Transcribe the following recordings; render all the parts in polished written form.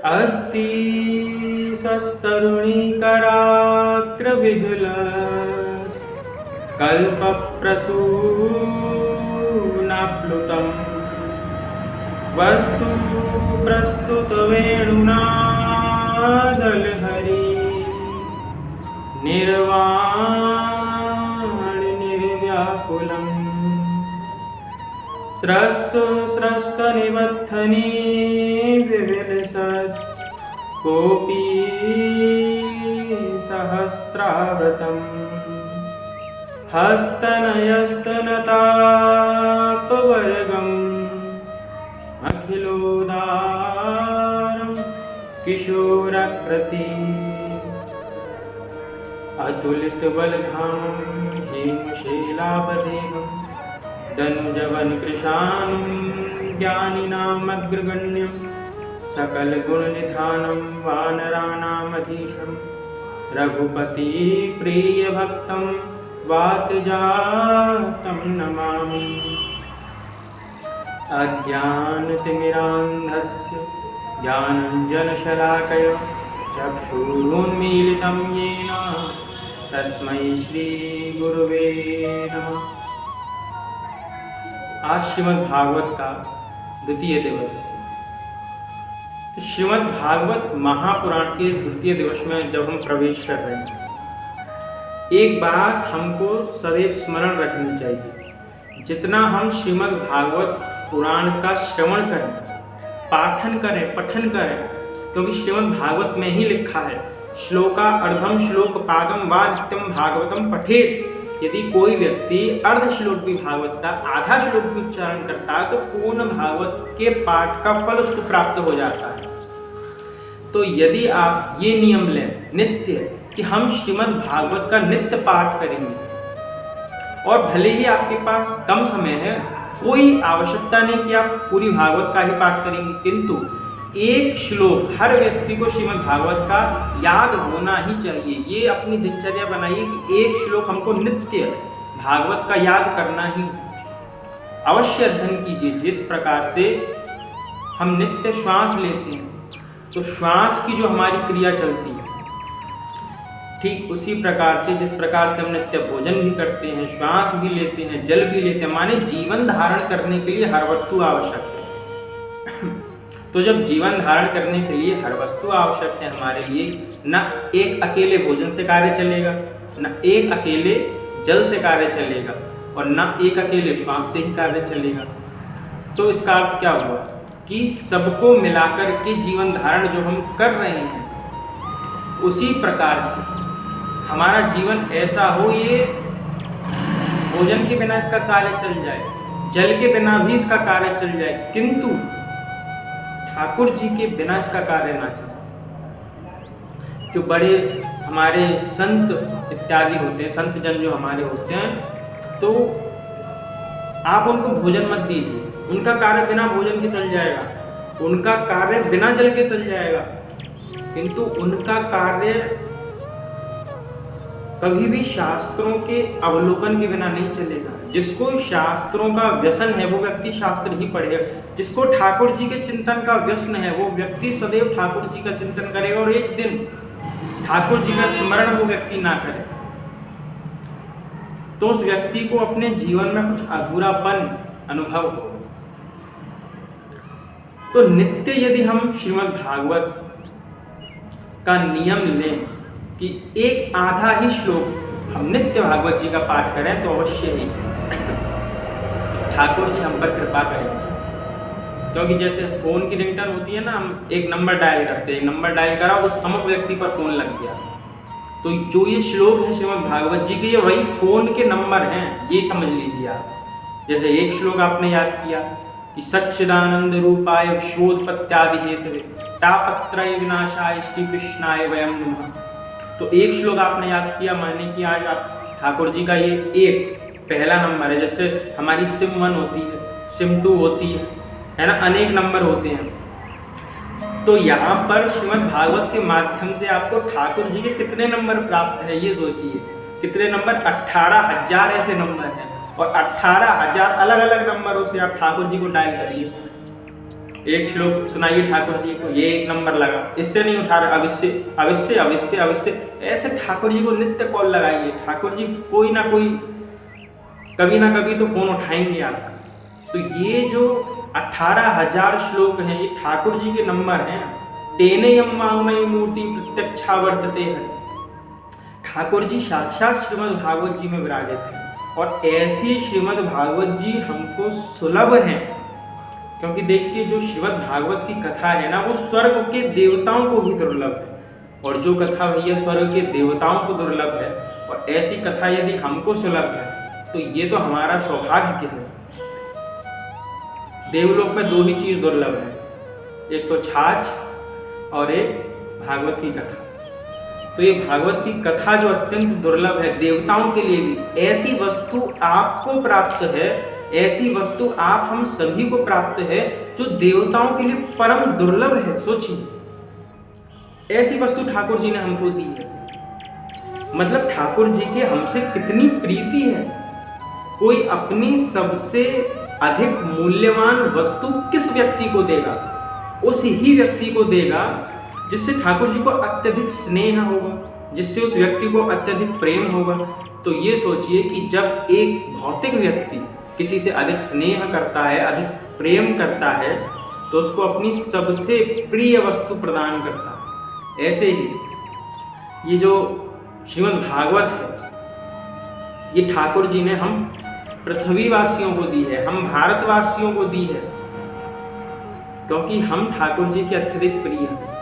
अस्ति शस्तरुणीकराग्रविगल कल्पप्रसूनाप्लुतं वस्तु प्रस्तुतवेणुनादलहरी निर्वाणनिर्व्याकुलम् स्रस्तनिबद्धनी विविलसत् कोपि सहस्रावृतम् हस्तनयस्तनतापवर्गम् अखिलोदारं किशोराकृति अतुलितबलधामं हेमशैलाभदेवं दनुजवनकृशानं ज्ञानिनामग्रगण्यं सकलगुणनिधानं वानराणामधीशं रघुपतिप्रियभक्तं वातजातं नमामि। अज्ञानतिमिरान्धस्य ज्ञानाञ्जनशलाकया चक्षुरुन्मीलितं येन तस्मै श्रीगुरुवे नमः। आज श्रीमद् भागवत का द्वितीय दिवस। श्रीमद् भागवत महापुराण के द्वितीय दिवस में जब हम प्रवेश कर रहे हैं, एक बात हमको सदैव स्मरण रखनी चाहिए। जितना हम श्रीमद् भागवत पुराण का श्रवण करें, पाठन करें, पठन करें, क्योंकि श्रीमद् भागवत में ही लिखा है श्लोका अर्धम श्लोक पादम वा नित्यम भागवतम पठेत। यदि कोई व्यक्ति अर्ध श्लोक भी भागवत का, आधा श्लोक भी उच्चारण करता है तो पूर्ण भागवत के पाठ का फल उसको प्राप्त हो जाता है। तो यदि आप ये नियम लें नित्य कि हम श्रीमद् भागवत का नित्य पाठ करेंगे, और भले ही आपके पास कम समय है, कोई आवश्यकता नहीं कि आप पूरी भागवत का ही पाठ करेंगे, किंतु एक श्लोक हर व्यक्ति को श्रीमद् भागवत का याद होना ही चाहिए। ये अपनी दिनचर्या बनाइए कि एक श्लोक हमको नित्य भागवत का याद करना ही। अवश्य अध्ययन कीजिए। जिस प्रकार से हम नित्य श्वास लेते हैं तो श्वास की जो हमारी क्रिया चलती है, ठीक उसी प्रकार से जिस प्रकार से हम नित्य भोजन भी करते हैं, श्वास भी लेते हैं, जल भी लेते हैं, माने जीवन धारण करने के लिए हर वस्तु आवश्यक है। तो जब जीवन धारण करने के लिए हर वस्तु आवश्यक है हमारे लिए, न एक अकेले भोजन से कार्य चलेगा, न एक अकेले जल से कार्य चलेगा, और न एक अकेले श्वास से ही कार्य चलेगा। तो इसका अर्थ क्या हुआ कि सबको मिलाकर के जीवन धारण जो हम कर रहे हैं, उसी प्रकार से हमारा जीवन ऐसा हो, ये भोजन के बिना इसका कार्य चल जाए, जल के बिना भी इसका कार्य चल जाए, किंतु ठाकुर जी के बिना इसका कार्य ना चले। जो बड़े हमारे संत इत्यादि होते हैं, संत जन जो हमारे होते हैं, तो आप उनको भोजन मत दीजिए, उनका कार्य बिना भोजन के चल जाएगा, उनका कार्य बिना जल के चल जाएगा, किंतु उनका कार्य कभी भी शास्त्रों के अवलोकन के बिना नहीं चलेगा। जिसको शास्त्रों का व्यसन है वो व्यक्ति शास्त्र ही पढ़ेगा। जिसको ठाकुर जी के चिंतन का व्यसन है वो व्यक्ति सदैव ठाकुर जी का चिंतन करेगा, और एक दिन ठाकुर जी का स्मरण वो व्यक्ति ना करे तो उस व्यक्ति को अपने जीवन में कुछ अधूरापन अनुभव हो। तो नित्य यदि हम श्रीमद् भागवत का नियम लें कि एक आधा ही श्लोक हम नित्य भागवत जी का पाठ करें, तो अवश्य ही ठाकुर जी हम पर कृपा करेंगे। क्योंकि जैसे फ़ोन की रिंगटोन होती है ना, हम एक नंबर डायल करते हैं, एक नंबर डायल करा, उस अमुक व्यक्ति पर फ़ोन लग गया, तो जो ये श्लोक है श्रीमद् भागवत जी के, ये वही फ़ोन के नंबर हैं, ये समझ लीजिए आप। जैसे एक श्लोक आपने याद किया कि सच्चिदानंद रूपाय शोधपत्यादि हेतवे तापत्रय विनाशाय श्री कृष्णाय वयम नमः। तो एक श्लोक आपने याद किया, माने कि आज आप ठाकुर जी का ये एक पहला नंबर है। जैसे हमारी सिम 1 होती है, सिम 2 होती है ना, अनेक नंबर होते हैं। तो यहाँ पर श्रीमद् भागवत के माध्यम से आपको ठाकुर जी के कितने नंबर प्राप्त है, ये सोचिए। कितने नंबर? 18,000 ऐसे नंबर हैं, और 18,000 अलग अलग नंबरों से आप ठाकुर जी को डायल करिए, एक श्लोक सुनाइए ठाकुर जी को, ये 1 नंबर लगा, इससे नहीं उठा रहे, अवश्य अवश्य अवश्य अवश्य, ऐसे ठाकुर जी को नित्य कॉल लगाइए। ठाकुर जी कोई ना कोई कभी ना कभी तो फोन उठाएंगे आपका। तो ये जो 18,000 श्लोक हैं, ये ठाकुर जी के नंबर हैं। तेनेयम वाङ्मयी मूर्ति प्रत्यक्षा वर्तते है। ठाकुर जी साक्षात श्रीमद् भागवत जी में विराजित हैं, और ऐसी श्रीमद् भागवत जी हमको सुलभ हैं। क्योंकि देखिए, जो श्रीमद् भागवत की कथा है ना, वो स्वर्ग के देवताओं को भी दुर्लभ है, और जो कथा भैया स्वर्ग के देवताओं को दुर्लभ है, और ऐसी कथा यदि हमको सुलभ है, तो ये तो हमारा सौभाग्य है। देवलोक में 2 ही चीज दुर्लभ है, एक तो छाछ और एक भागवत की कथा। तो ये भागवत की कथा जो अत्यंत दुर्लभ है देवताओं के लिए भी, ऐसी वस्तु आपको प्राप्त है, ऐसी वस्तु आप हम सभी को प्राप्त है, जो देवताओं के लिए परम दुर्लभ है। सोचिए, ऐसी वस्तु ठाकुर जी ने हमको दी है। मतलब ठाकुर जी के हमसे कितनी प्रीति है। कोई अपनी सबसे अधिक मूल्यवान वस्तु किस व्यक्ति को देगा? उस ही व्यक्ति को देगा जिससे ठाकुर जी को अत्यधिक स्नेह होगा, जिससे उस व्यक्ति को अत्यधिक प्रेम होगा। तो ये सोचिए कि जब एक भौतिक व्यक्ति किसी से अधिक स्नेह करता है, अधिक प्रेम करता है, तो उसको अपनी सबसे प्रिय वस्तु प्रदान करता है। ऐसे ही ये जो श्रीमद् भागवत है, ये ठाकुर जी ने हम पृथ्वीवासियों को दी है, हम भारतवासियों को दी है, क्योंकि हम ठाकुर जी के अत्यधिक प्रिय हैं।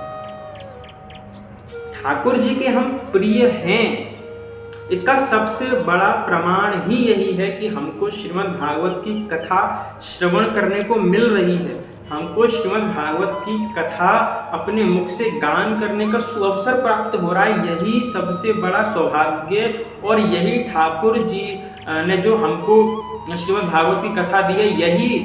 ठाकुर जी के हम प्रिय हैं, इसका सबसे बड़ा प्रमाण ही यही है कि हमको श्रीमद् भागवत की कथा श्रवण करने को मिल रही है। हमको श्रीमद् भागवत की कथा अपने मुख से गान करने का सुअवसर प्राप्त हो रहा है। यही सबसे बड़ा सौभाग्य, और यही ठाकुर जी ने जो हमको श्रीमद् भागवत की कथा दी है, यही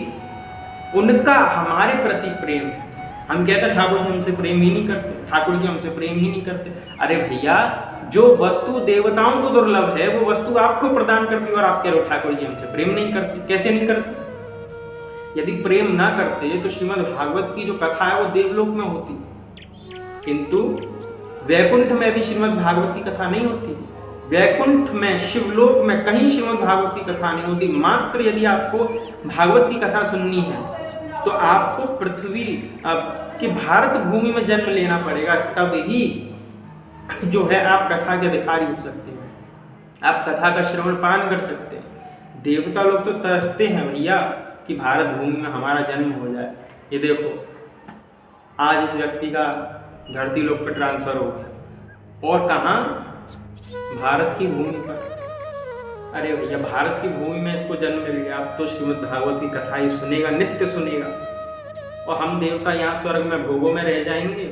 उनका हमारे प्रति प्रेम है। हम कहते हैं ठाकुर जी हमसे प्रेम ही नहीं करते, ठाकुर जी हमसे प्रेम ही नहीं करते। अरे भैया, जो वस्तु देवताओं को दुर्लभ है, वो वस्तु आपको प्रदान करती है, और आप कह रहे हो ठाकुर जी हमसे प्रेम नहीं करते। कैसे नहीं करते? यदि प्रेम ना करते तो श्रीमद् भागवत की जो कथा है वो देवलोक में होती, किंतु वैकुंठ में भी श्रीमद् भागवत की कथा नहीं होती। वैकुंठ में, शिवलोक में कहीं श्रीमद् भागवत की कथा नहीं होती। मात्र यदि आपको भागवत की कथा सुननी है तो आपको पृथ्वी की भारत भूमि में जन्म लेना पड़ेगा, तब ही जो है आप कथा के अधिकारी हो सकते हैं, आप कथा का श्रवण पान कर सकते हैं। देवता लोग तो तरसते हैं भैया कि भारत भूमि में हमारा जन्म हो जाए। ये देखो, आज इस व्यक्ति का धरती लोक पर ट्रांसफर हो गया, और कहाँ? भारत की भूमि पर। अरे भैया, भारत की भूमि में इसको जन्म मिल गया, अब तो श्रीमद् भागवत की कथा ही सुनेगा, नित्य सुनेगा। और हम देवता यहाँ स्वर्ग में भोगों में रह जाएंगे,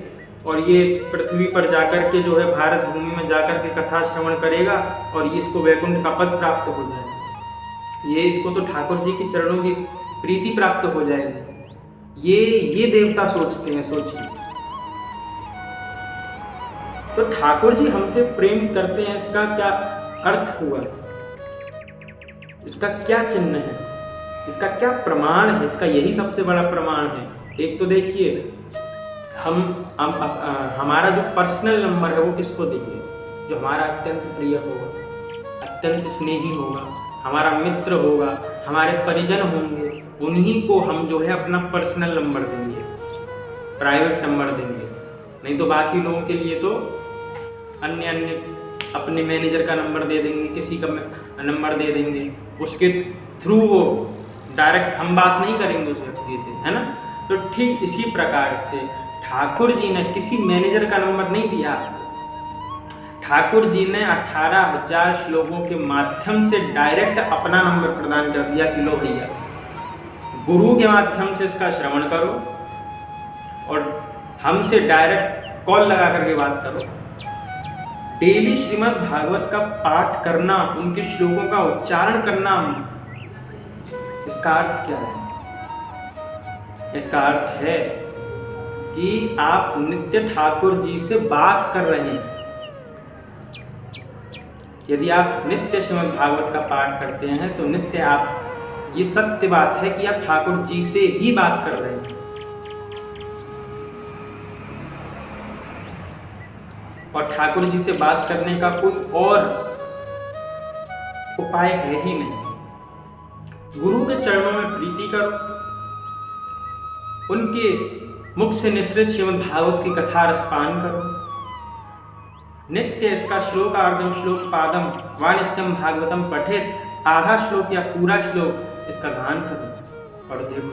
और ये पृथ्वी पर जाकर के जो है भारत भूमि में जाकर के कथा श्रवण करेगा, और ये इसको वैकुंठ का पद प्राप्त हो जाएगा। ये इसको तो ठाकुर जी के चरणों की प्रीति प्राप्त हो जाएगी। ये देवता सोचते हैं। सोचिए, तो ठाकुर जी हमसे प्रेम करते हैं, इसका क्या अर्थ हुआ? इसका क्या चिन्ह है? इसका क्या प्रमाण है? इसका यही सबसे बड़ा प्रमाण है। एक तो देखिए, हम हमारा जो पर्सनल नंबर है वो किसको देंगे? जो हमारा अत्यंत प्रिय होगा, अत्यंत स्नेही होगा, हमारा मित्र होगा, हमारे परिजन होंगे, उन्हीं को हम जो है अपना पर्सनल नंबर देंगे, प्राइवेट नंबर देंगे। नहीं तो बाकी लोगों के लिए तो अन्य अपने मैनेजर का नंबर दे देंगे, किसी का नंबर दे देंगे, उसके थ्रू वो डायरेक्ट हम बात नहीं करेंगे उस व्यक्ति से, है ना। तो ठीक इसी प्रकार से ठाकुर जी ने किसी मैनेजर का नंबर नहीं दिया। ठाकुर जी ने 18,000 श्लोकों के माध्यम से डायरेक्ट अपना नंबर प्रदान कर दिया कि लो भैया, गुरु के माध्यम से इसका श्रवण करो और हमसे डायरेक्ट कॉल लगा करके बात करो। डेली श्रीमद् भागवत का पाठ करना, उनके श्लोकों का उच्चारण करना, इसका अर्थ क्या है? इसका अर्थ है कि आप नित्य ठाकुर जी से बात कर रहे हैं। यदि आप नित्य श्रीमद् भागवत का पाठ करते हैं तो नित्य आप, ये सत्य बात है कि आप ठाकुर जी से ही बात कर रहे हैं। और ठाकुर जी से बात करने का कोई और उपाय है ही नहीं। गुरु के चरणों में प्रीति करो, उनके मुख से निसृत श्रीमद् भागवत की कथा रसपान करो, नित्य इसका श्लोकार्धम श्लोक पादम व नित्यम भागवतम पठित, आधा श्लोक या पूरा श्लोक इसका गान करो और देखो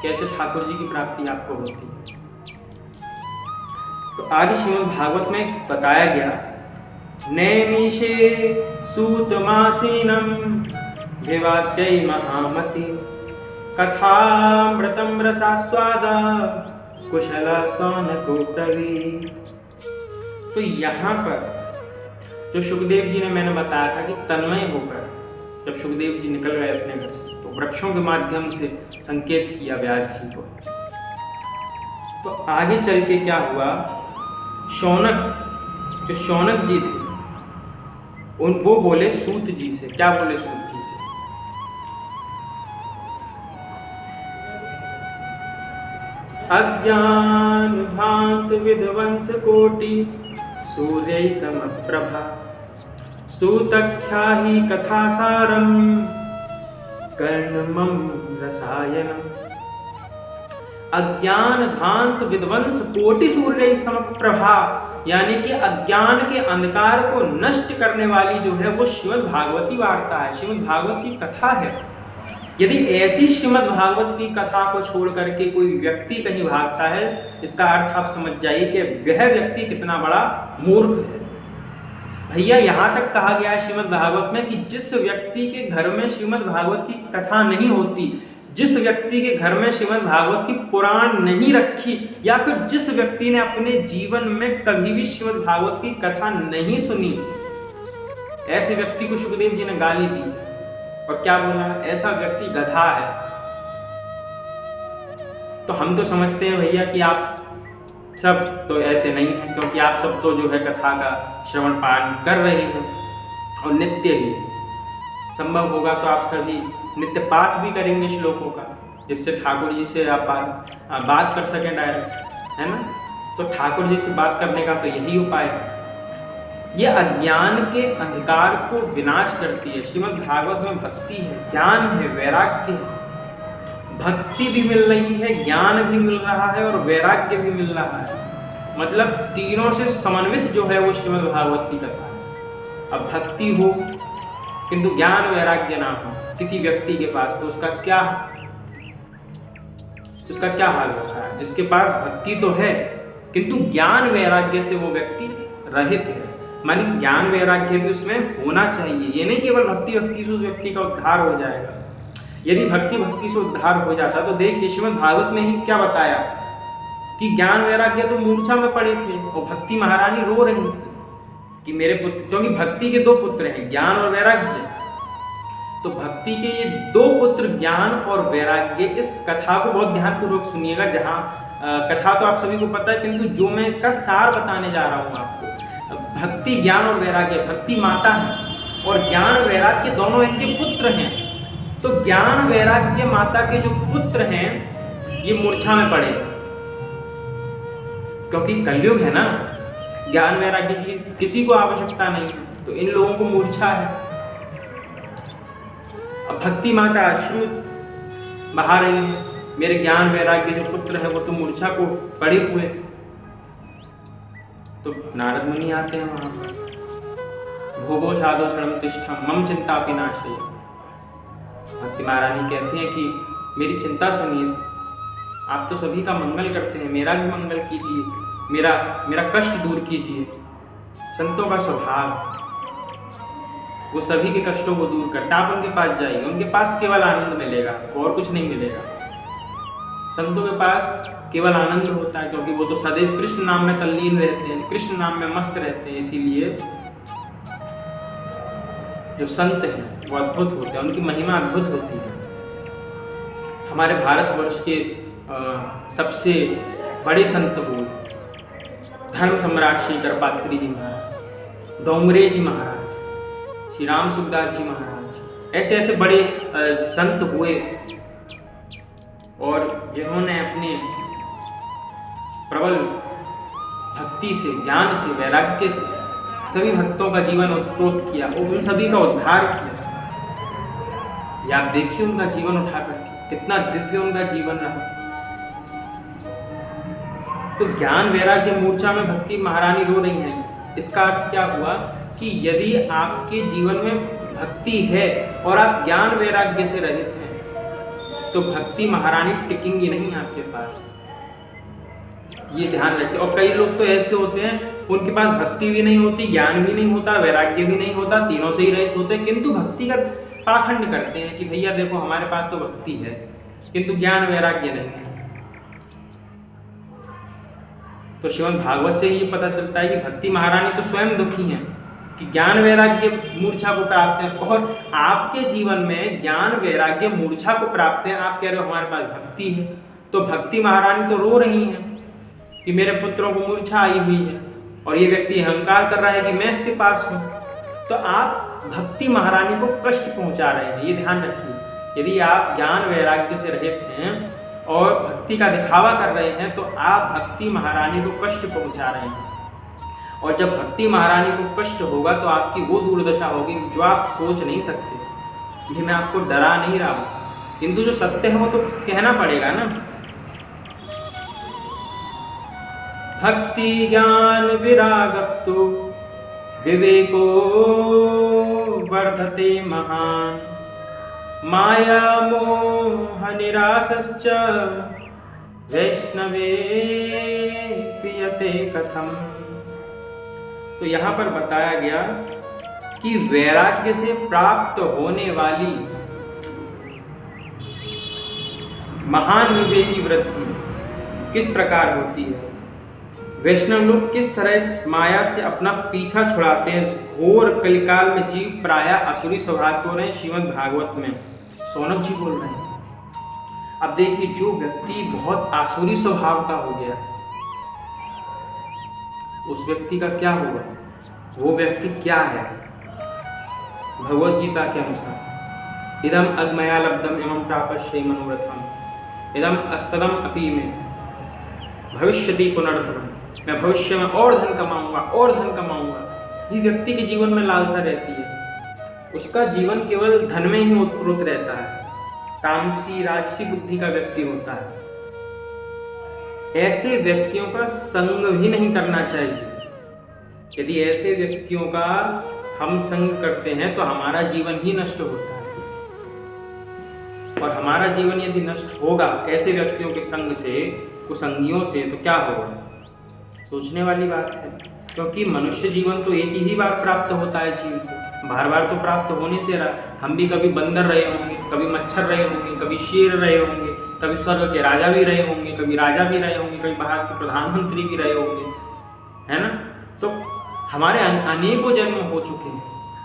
कैसे ठाकुर जी की प्राप्ति आपको होती है। तो आगे श्रीमद् भागवत में बताया गया, नैमिषे सूतमासीनम विवाद्यै महामति, कथामृतं रसास्वाद कुशल सौनको ब्रवीत्। तो यहाँ पर जो सुखदेव जी ने मैंने बताया था कि तन्मय होकर जब सुखदेव जी निकल गए अपने घर से, तो वृक्षों के माध्यम से संकेत किया व्यास जी को। तो आगे चल के क्या हुआ, जो शौनक जी थे वो बोले सूत जी से, क्या बोले सूत जी से, अज्ञान भांत विध्वंस कोटि सूर्य समप्रभा, सूतख्या ही कथासारम कर्णमं रसायनम। अज्ञान धांत विध्वंस कोटि सूर्य समप्रभा, यानी कि अज्ञान के अंधकार को नष्ट करने वाली जो है वो श्रीमद् भागवती वार्ता है, श्रीमद् भागवत की कथा है। यदि ऐसी श्रीमद् भागवत की कथा को छोड़ करके कोई व्यक्ति कहीं भागता है, इसका अर्थ आप समझ जाइए कि वह व्यक्ति कितना बड़ा मूर्ख है। भैया यहाँ तक कहा गया है श्रीमद् भागवत में कि जिस व्यक्ति के घर में श्रीमद् भागवत की कथा नहीं होती, जिस व्यक्ति के घर में श्रीमद् भागवत की पुराण नहीं रखी, या फिर जिस व्यक्ति ने अपने जीवन में कभी भी श्रीमद् भागवत की कथा नहीं सुनी, ऐसे व्यक्ति को सुखदेव जी ने गाली दी और क्या बोला, ऐसा व्यक्ति गधा है। तो हम तो समझते हैं भैया कि आप सब तो ऐसे नहीं हैं, क्योंकि आप सब तो जो है कथा का श्रवण पाठ कर रहे हैं और नित्य ही संभव होगा तो आप सभी नित्य पाठ भी करेंगे श्लोकों का, जिससे ठाकुर जी से आप बात कर सकें डायरेक्ट, है ना। तो ठाकुर जी से बात करने का तो यही उपाय है। ये अज्ञान के अंधकार को विनाश करती है। श्रीमद् भागवत में भक्ति है, ज्ञान है, वैराग्य है। भक्ति भी मिल रही है, ज्ञान भी मिल रहा है और वैराग्य भी मिल रहा है। मतलब तीनों से समन्वित जो है वो श्रीमद् भागवत की कथा है। अब भक्ति हो किंतु ज्ञान वैराग्य ना हो किसी व्यक्ति के पास, तो उसका क्या हाल होता है। जिसके पास भक्ति तो है किंतु ज्ञान वैराग्य से वो व्यक्ति रहित है, मानी ज्ञान वैराग्य भी उसमें होना चाहिए। ये नहीं केवल भक्ति से उस व्यक्ति का उद्धार हो जाएगा। यदि भक्ति से उद्धार हो जाता तो देखिए श्रीमद् भागवत में ही क्या बताया कि ज्ञान वैराग्य तो मूर्छा में पड़े थे और भक्ति महारानी रो रही थी कि मेरे पुत्र, क्योंकि भक्ति के दो पुत्र हैं, ज्ञान और वैराग्य। तो भक्ति के ये दो पुत्र ज्ञान और वैराग्य, इस कथा को बहुत ध्यानपूर्वक सुनिएगा। जहाँ कथा तो आप सभी को पता है, किंतु जो मैं इसका सार बताने जा रहा हूँ आपको, भक्ति ज्ञान और वैराग्य, भक्ति माता है और ज्ञान वैराग्य दोनों इनके पुत्र हैं। तो ज्ञान वैराग्य माता के जो पुत्र हैं ये मूर्छा में पड़े, क्योंकि कलयुग है ना, ज्ञान वैराग्य की किसी को आवश्यकता नहीं, तो इन लोगों को मूर्छा है। अब भक्ति माता अश्रु बहा रही है, मेरे ज्ञान वैराग्य जो पुत्र है वो तो मूर्छा को पड़े हुए। तो नारद मुनि आते हैं वहां पर, भोगो साधो शरणम तिष्ठम मम चिंता विनाशय। भक्ति महारानी कहती हैं कि मेरी चिंता सुनिए, आप तो सभी का मंगल करते हैं, मेरा भी मंगल कीजिए, मेरा कष्ट दूर कीजिए। संतों का स्वभाव, वो सभी के कष्टों को दूर करता। आप उनके पास जाइए, उनके पास केवल आनंद मिलेगा, और कुछ नहीं मिलेगा। संतों के पास केवल आनंद होता है, क्योंकि वो तो सदैव कृष्ण नाम में तल्लीन रहते हैं, कृष्ण नाम में मस्त रहते हैं। इसीलिए जो संत हैं वो अद्भुत होते हैं, उनकी महिमा अद्भुत होती है। हमारे भारतवर्ष के सबसे बड़े संत हुए धर्म सम्राट श्री करपात्री जी महाराज, डोंगरे जी महाराज, श्री राम सुखदास जी महाराज, ऐसे ऐसे बड़े संत हुए और जिन्होंने अपने प्रबल भक्ति भक्ति से, ज्ञान से, वैराग्य से सभी भक्तों का जीवन उत्प्रोत किया और उन सभी का उद्धार किया। या आप देखिए उनका जीवन उठा करके कितना दिव्य उनका जीवन रहा। तो ज्ञान वैराग्य मूर्छा में भक्ति महारानी रो रही हैं। इसका अर्थ क्या हुआ कि यदि आपके जीवन में भक्ति है और आप ज्ञान वैराग्य से रहित हैं तो भक्ति महारानी टिकेंगी नहीं आपके पास, ये ध्यान रखिए। और कई लोग तो ऐसे होते हैं उनके पास भक्ति भी नहीं होती, ज्ञान भी नहीं होता, वैराग्य भी नहीं होता, तीनों से ही रहित होते हैं, किंतु भक्ति का पाखंड करते हैं कि भैया देखो हमारे पास तो भक्ति है किंतु ज्ञान वैराग्य नहीं है। तो श्रीमद् भागवत से ये पता चलता है कि भक्ति महारानी तो स्वयं दुखी हैं कि ज्ञान वैराग्य मूर्छा को प्राप्त है, और आपके जीवन में ज्ञान वैराग्य मूर्छा को प्राप्त है, आप कह रहे हो हमारे पास भक्ति है। तो भक्ति महारानी तो रो रही हैं कि मेरे पुत्रों को मूर्छा आई हुई है और ये व्यक्ति अहंकार कर रहा है कि मैं इसके पास हूँ। तो आप भक्ति महारानी को कष्ट पहुंचा रहे हैं, ये ध्यान रखिए। यदि आप ज्ञान वैराग्य से रहित हैं और भक्ति का दिखावा कर रहे हैं तो आप भक्ति महारानी को कष्ट पहुंचा रहे हैं। और जब भक्ति महारानी को कष्ट होगा तो आपकी वो दुर्दशा होगी जो आप सोच नहीं सकते। ये मैं आपको डरा नहीं रहा हूँ, किंतु जो सत्य है वो तो कहना पड़ेगा ना। भक्ति ज्ञान विरागप्तो विवेको वर्धते महान, माया मोह निरासश्च वैष्णवे प्रियते कथम। तो यहाँ पर बताया गया कि वैराग्य से प्राप्त होने वाली महान विवेकी वृद्धि किस प्रकार होती है, वैष्णव लोग किस तरह इस माया से अपना पीछा छुड़ाते हैं। घोर कलिकाल में जीव प्रायः असुरी स्वभाव को रहे। श्रीमद् भागवत में सौनक जी बोल रहे हैं। अब देखिए जो व्यक्ति बहुत आसुरी स्वभाव का हो गया उस व्यक्ति का क्या होगा, वो व्यक्ति क्या है। भगवद गीता के अनुसार इदम अग्मया लब्धम एवं प्रापश्य मनोरथम इदम अस्तलम अपि में भविष्यति पुनर्धनम, मैं भविष्य में और धन कमाऊंगा और धन कमाऊंगा। ये व्यक्ति के जीवन में लालसा रहती है, उसका जीवन केवल धन में ही उत्प्रोत रहता है, तामसी राजसी बुद्धि का व्यक्ति होता है। ऐसे व्यक्तियों का संग भी नहीं करना चाहिए। यदि ऐसे व्यक्तियों का हम संग करते हैं तो हमारा जीवन ही नष्ट होता है, और हमारा जीवन यदि नष्ट होगा ऐसे व्यक्तियों के संग से, कुसंगियों से, तो क्या होगा, सोचने वाली बात है। क्योंकि मनुष्य जीवन तो एक ही बार प्राप्त होता है जीव को, बार बार तो प्राप्त होने से रहा। हम भी कभी बंदर रहे होंगे, कभी मच्छर रहे होंगे, कभी शेर रहे होंगे, कभी स्वर्ग के राजा भी रहे होंगे, कभी राजा भी रहे होंगे, कभी भारत के प्रधानमंत्री भी रहे होंगे, है ना। तो हमारे अनेकों जन्म हो चुके हैं,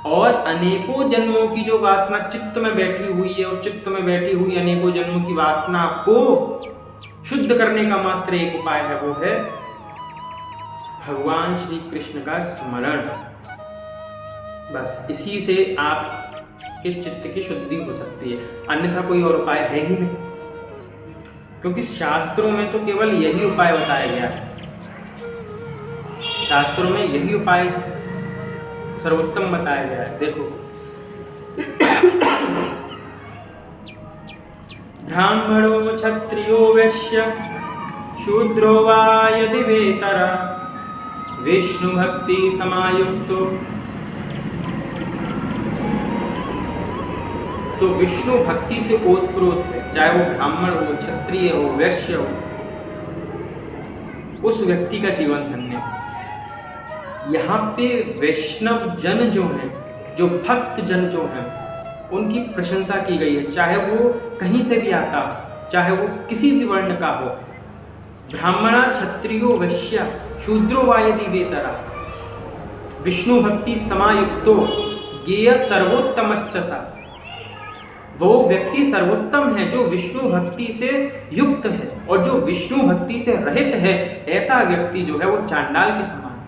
और अनेकों जन्मों की जो वासना चित्त में बैठी हुई है, उस चित्त में बैठी हुई अनेकों जन्मों की वासना को शुद्ध करने का मात्र एक उपाय है, वो है भगवान श्री कृष्ण का स्मरण। बस इसी से आपके चित्त की शुद्धि हो सकती है, अन्यथा कोई और उपाय है ही नहीं। क्योंकि शास्त्रों में तो केवल यही उपाय बताया गया है, शास्त्रों में यही उपाय सर्वोत्तम बताया गया है। देखो ब्राह्मणो क्षत्रियो वैश्य शूद्रो वा यदि वेतर विष्णु भक्ति समायुक्तो, जो विष्णु भक्ति से ओतप्रोत है, चाहे वो ब्राह्मण हो, क्षत्रिय हो, वैश्य हो, उस व्यक्ति का जीवन धन्य है। यहाँ पे वैष्णव जन जो हैं, जो भक्त जन जो हैं, उनकी प्रशंसा की गई है, चाहे वो कहीं से भी आता हो, चाहे वो किसी भी वर्ण का हो। ब्राह्मणा क्षत्रियो वैश्य शूद्रो वा यदि वेतरा विष्णु भक्ति समायुक्तो ज्ञेय सर्वोत्तमश्च सा, वो व्यक्ति सर्वोत्तम है जो विष्णु भक्ति से युक्त है, और जो विष्णु भक्ति से रहित है ऐसा व्यक्ति जो है वो चांडाल के समान है।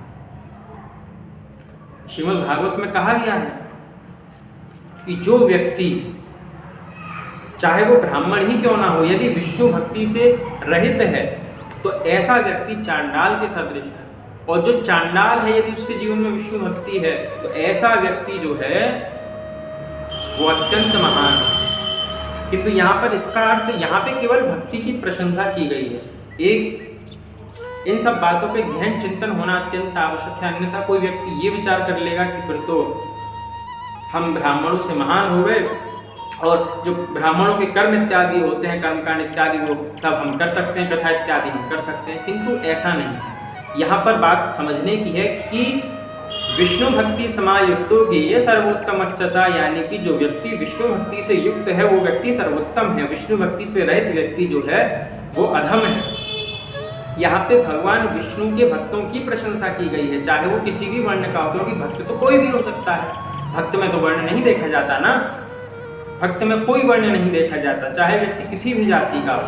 श्रीमद् भागवत में कहा गया है कि जो व्यक्ति, चाहे वो ब्राह्मण ही क्यों ना हो, यदि विष्णु भक्ति से रहित है तो ऐसा व्यक्ति चांडाल के सदृश है। और जो चांडाल है यदि उसके जीवन में विष्णु भक्ति है तो ऐसा व्यक्ति जो है वो अत्यंत महान है। किंतु यहाँ पर इसका अर्थ, यहाँ पे केवल भक्ति की प्रशंसा की गई है। एक इन सब बातों पे गहन चिंतन होना अत्यंत आवश्यक है, अन्यथा कोई व्यक्ति ये विचार कर लेगा कि फिर तो हम ब्राह्मणों से महान हो गए और जो ब्राह्मणों के कर्म इत्यादि होते हैं, कर्मकांड इत्यादि, वो सब हम कर सकते हैं, कथा इत्यादि हम कर सकते हैं। किंतु ऐसा नहीं है। यहाँ पर बात समझने की है कि विष्णु भक्ति समायुक्तों की ये सर्वोत्तम अच्छसा, यानी कि जो व्यक्ति विष्णु भक्ति से युक्त है वो व्यक्ति सर्वोत्तम है। विष्णु भक्ति से रहित व्यक्ति जो है वो अधम है। यहाँ पे भगवान विष्णु के भक्तों की प्रशंसा की गई है, चाहे वो किसी भी वर्ण का हो, क्योंकि भक्त तो कोई भी हो सकता है। भक्त में तो वर्ण नहीं देखा जाता ना, भक्त में कोई वर्ण नहीं देखा जाता, चाहे व्यक्ति किसी भी जाति का हो।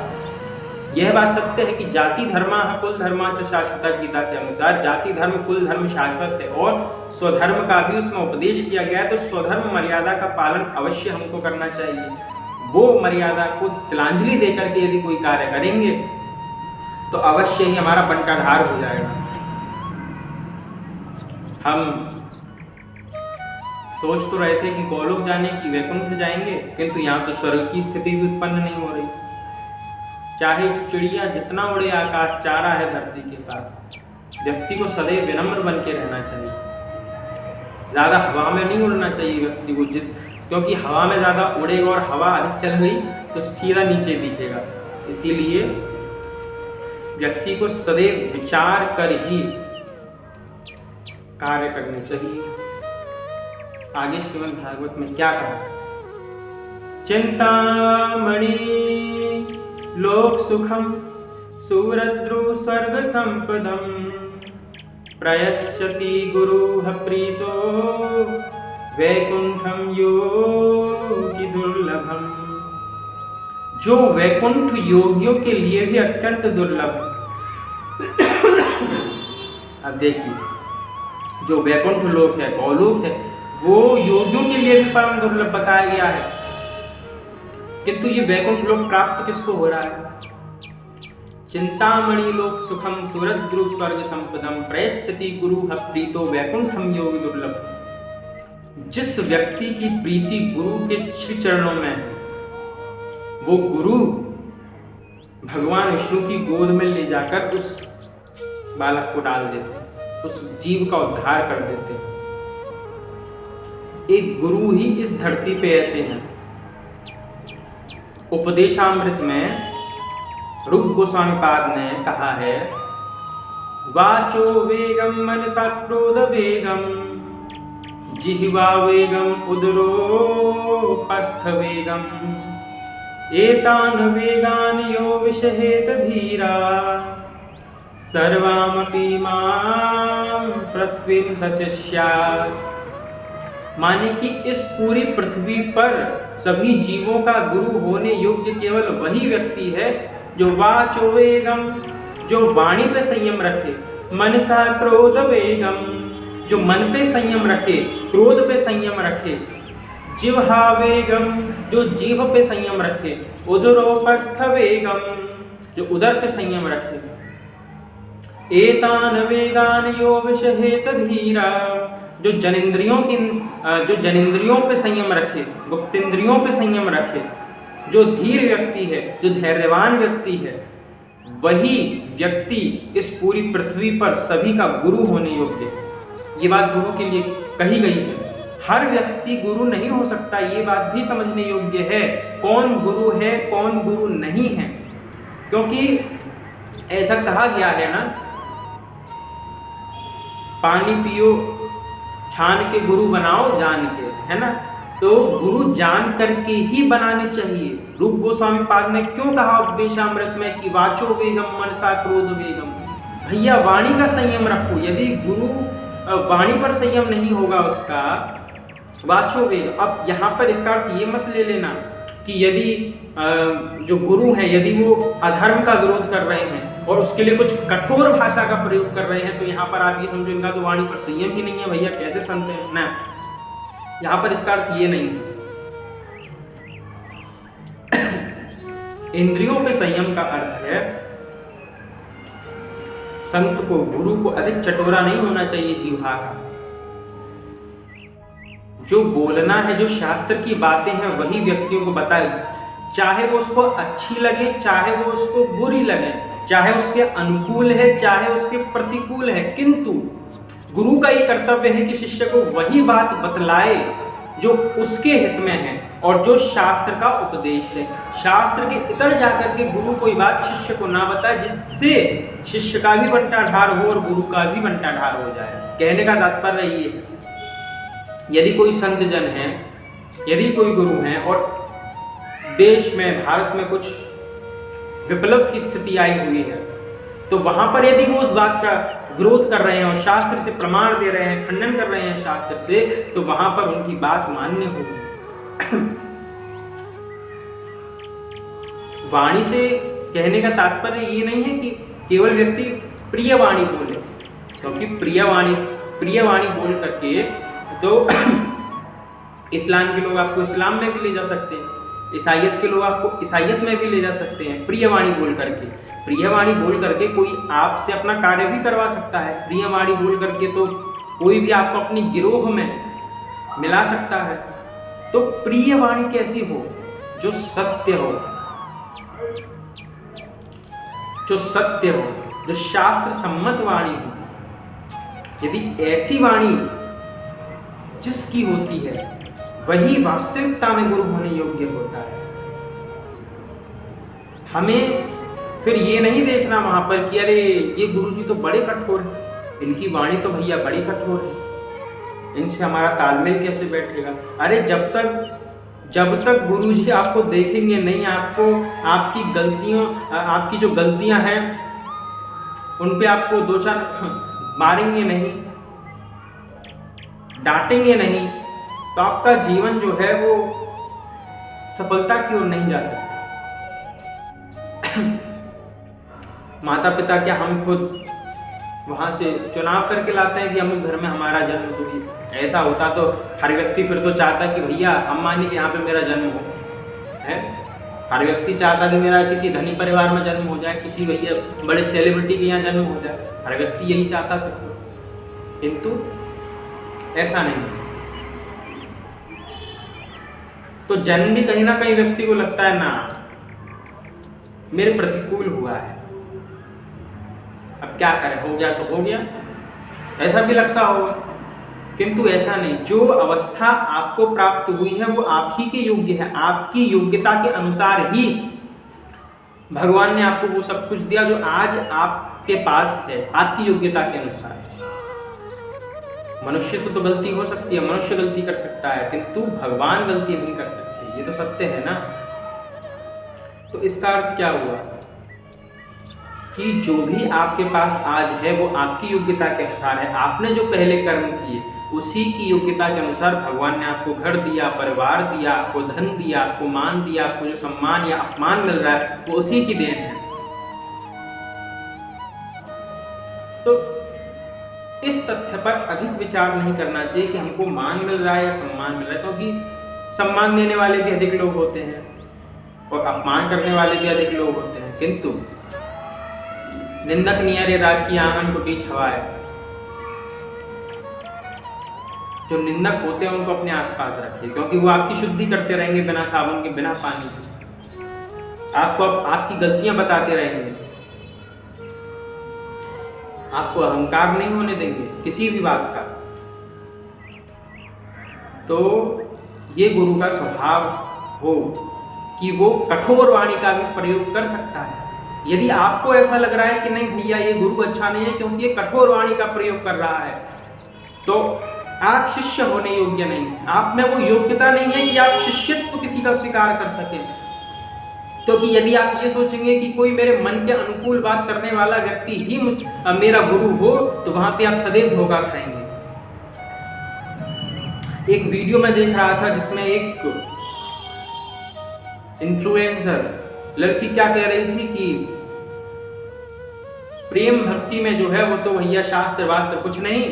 यह बात सत्य है कि जाति धर्मा कुल धर्मा च शाश्वता, गीता के अनुसार जाति धर्म कुल धर्म शाश्वत है और स्वधर्म का भी उसमें उपदेश किया गया है। तो स्वधर्म मर्यादा का पालन अवश्य हमको करना चाहिए। वो मर्यादा को तिलांजलि देकर के यदि कोई कार्य करेंगे तो अवश्य ही हमारा बंटाधार हो जाएगा। हम सोच तो रहे थे कि गोलोक जाने की, वैकुंठ जाएंगे, किंतु यहाँ तो स्वर्ग की स्थिति भी उत्पन्न नहीं हो रही। चाहे चिड़िया जितना उड़े आकाश, चारा है धरती के पास। व्यक्ति को सदैव विनम्र बन के रहना चाहिए, ज़्यादा हवा में नहीं उड़ना चाहिए व्यक्ति को, क्योंकि हवा में ज़्यादा उड़ेगा और हवा अधिक चल गई तो सीधा नीचे दिखेगा। इसीलिए व्यक्ति को सदैव विचार कर ही कार्य करने चाहिए। आगे श्रीमद् भागवत में क्या कहा? चिंतामणि लोक सुखम सुरद्रु स्वर्ग संपदम प्रयच्छति गुरुः प्रीतो वैकुंठम योगी दुर्लभम। जो वैकुंठ योगियों के लिए भी अत्यंत दुर्लभ। अब देखिए, जो वैकुंठ लोक है, गौलोक है, वो योगियों के लिए भी परम दुर्लभ बताया गया है। किंतु ये वैकुंठ लोक प्राप्त किसको हो रहा है? चिंतामणि लोक सुखम सुरद्रु स्वर्ग संपदम प्रयच्छति गुरुः प्रीतो वैकुंठम योगी दुर्लभ। जिस व्यक्ति की प्रीति गुरु के श्री चरणों में है, वो गुरु भगवान विष्णु की गोद में ले जाकर उस बालक को डाल देते, उस जीव का उद्धार कर देते। एक गुरु ही इस धरती पे ऐसे हैं। उपदेशामृत में रूप गोस्वामी पाद ने कहा है, वाचो वेगम मनसा क्रोध वेगम जिह्वा वेगम उदरोपस्थ वेगम एतान वेगान यो विषहेत धीरा सर्वामपि मां पृथ्वीं सशिष्यात्। माने कि इस पूरी पृथ्वी पर सभी जीवों का गुरु होने योग्य केवल वही व्यक्ति है जो वाचो वेगम, जो वाणी पे संयम रखे, मनसा क्रोध वेगम, जो मन पे संयम रखे, क्रोध पे संयम रखे, जिह्वा वेगम, जो जीभ पे संयम रखे, उदरोपस्थ वेगम, जो उदर पे संयम रखे, एतान वेगान यो विषहेत धीरा, जो जनेंद्रियों पे संयम रखे, गुप्तेंद्रियों पे संयम रखे, जो धीर व्यक्ति है, जो धैर्यवान व्यक्ति है, वही व्यक्ति इस पूरी पृथ्वी पर सभी का गुरु होने योग्य है। ये बात गुरु के लिए कही गई है। हर व्यक्ति गुरु नहीं हो सकता, ये बात भी समझने योग्य है। कौन गुरु है, कौन गुरु नहीं है, क्योंकि ऐसा कहा गया है ना, पानी पियो छान के गुरु बनाओ जान के, है ना। तो गुरु जान करके ही बनाने चाहिए। रूप गोस्वामी पाद ने क्यों कहा उपदेशामृत में कि वाचो वेगम मनसा क्रोध वेगम। भैया वाणी का संयम रखो। यदि गुरु वाणी पर संयम नहीं होगा उसका, वाचो वेग। अब यहाँ पर इसका अर्थ ये मत ले लेना कि यदि जो गुरु हैं यदि वो अधर्म का विरोध कर रहे हैं और उसके लिए कुछ कठोर भाषा का प्रयोग कर रहे हैं, तो यहाँ पर आप ये समझो इनका तो वाणी पर संयम ही नहीं है, भैया कैसे सुनते हैं ना। यहाँ पर इसका अर्थ ये नहीं है। इंद्रियों पे संयम का अर्थ है संत को, गुरु को अधिक चटोरा नहीं होना चाहिए जीवा का। जो बोलना है, जो शास्त्र की बातें हैं वही व्यक्तियों को बताए, चाहे वो उसको अच्छी लगे, चाहे वो उसको बुरी लगे, चाहे उसके अनुकूल है, चाहे उसके प्रतिकूल है, किंतु गुरु का ये कर्तव्य है कि शिष्य को वही बात बतलाए जो उसके हित में है और जो शास्त्र का उपदेश है। शास्त्र के इतर जाकर के गुरु कोई बात शिष्य को ना बताए जिससे शिष्य का भी बंटा ढार हो और गुरु का भी बंटा ढार हो जाए। कहने का तात्पर्य ये है, यदि कोई संत जन है, यदि कोई गुरु है और देश में, भारत में कुछ विप्लव की स्थिति आई हुई है, तो वहां पर यदि वो उस बात का विरोध कर रहे हैं और शास्त्र से प्रमाण दे रहे हैं, खंडन कर रहे हैं शास्त्र से, तो वहां पर उनकी बात मान्य होगी। वाणी से कहने का तात्पर्य ये नहीं है कि केवल व्यक्ति प्रिय वाणी बोले, क्योंकि प्रिय वाणी बोल करके तो इस्लाम के लोग आपको इस्लाम में भी ले जा सकते हैं, ईसाइयत के लोग आपको ईसाइयत में भी ले जा सकते हैं। प्रिय वाणी बोल करके कोई आपसे अपना कार्य भी करवा सकता है। प्रिय वाणी बोल करके तो कोई भी आपको अपनी गिरोह में मिला सकता है। तो प्रिय वाणी कैसी हो? जो सत्य हो, जो शास्त्र सम्मत वाणी हो। यदि ऐसी वाणी जिसकी होती है वही वास्तविकता में गुरु होने योग्य होता है। हमें फिर ये नहीं देखना वहां पर कि अरे ये गुरु जी तो बड़े कठोर हैं, इनकी वाणी तो भैया बड़ी कठोर है, इनसे हमारा तालमेल कैसे बैठेगा। अरे जब तक गुरु जी आपको देखेंगे नहीं, आपको आपकी जो गलतियां हैं उन पे आपको दो चार मारेंगे नहीं, डांटेंगे नहीं, तो आपका जीवन जो है वो सफलता की ओर नहीं जा सकता। माता पिता क्या हम खुद वहां से चुनाव करके लाते हैं कि हम उस घर में हमारा जन्म हुई? ऐसा होता तो हर व्यक्ति फिर तो चाहता कि भैया अंबानी के यहाँ पे मेरा जन्म हो, है। हर व्यक्ति चाहता कि मेरा किसी धनी परिवार में जन्म हो जाए, किसी भैया बड़े सेलिब्रिटी के यहाँ जन्म हो जाए, हर व्यक्ति यही चाहता फिर तो। किंतु ऐसा नहीं। तो जन्म भी कहीं ना कहीं व्यक्ति को लगता है ना मेरे प्रतिकूल हुआ है, अब क्या करें, हो गया तो हो गया, ऐसा भी लगता होगा। किंतु ऐसा नहीं। जो अवस्था आपको प्राप्त हुई है वो आप ही के योग्य है, आपकी योग्यता के अनुसार ही भगवान ने आपको वो सब कुछ दिया जो आज आपके पास है, आपकी योग्यता के अनुसार। मनुष्य से तो गलती हो सकती है, मनुष्य गलती कर सकता है, किंतु भगवान गलती नहीं कर सकते, ये तो सत्य है ना। तो इसका अर्थ क्या हुआ कि जो भी आपके पास आज है वो आपकी योग्यता के अनुसार है। आपने जो पहले कर्म किए उसी की योग्यता के अनुसार भगवान ने आपको घर दिया, परिवार दिया, आपको धन दिया, आपको मान दिया, आपको जो सम्मान या अपमान मिल रहा है वो उसी की देन है। तो इस तथ्य पर अधिक विचार नहीं करना चाहिए कि हमको मान मिल रहा है या सम्मान मिल रहा है, क्योंकि सम्मान देने वाले भी अधिक लोग होते हैं और अपमान करने वाले भी अधिक लोग होते हैं। किंतु निंदक नियरे राखी आंगन कुटी छवाए, जो निंदक होते हैं उनको अपने आसपास रखिए, क्योंकि वो आपकी शुद्धि करते रहेंगे बिना साबुन के, बिना पानी के। आपको आपकी गलतियां बताते रहेंगे, आपको अहंकार नहीं होने देंगे किसी भी बात का। तो ये गुरु का स्वभाव हो कि वो कठोर वाणी का भी प्रयोग कर सकता है। यदि आपको ऐसा लग रहा है कि नहीं भैया ये गुरु अच्छा नहीं है क्योंकि ये कठोर वाणी का प्रयोग कर रहा है, तो आप शिष्य होने योग्य नहीं, आप में वो योग्यता नहीं है कि आप शिष्यत्व किसी का स्वीकार कर सकें। क्योंकि यदि आप ये सोचेंगे कि कोई मेरे मन के अनुकूल बात करने वाला व्यक्ति ही मेरा गुरु हो, तो वहां पे आप सदैव धोखा खाएंगे। एक वीडियो में देख रहा था जिसमें एक इन्फ्लुएंसर लड़की क्या कह रही थी कि प्रेम भक्ति में जो है वो तो भैया शास्त्र वास्त्र कुछ नहीं,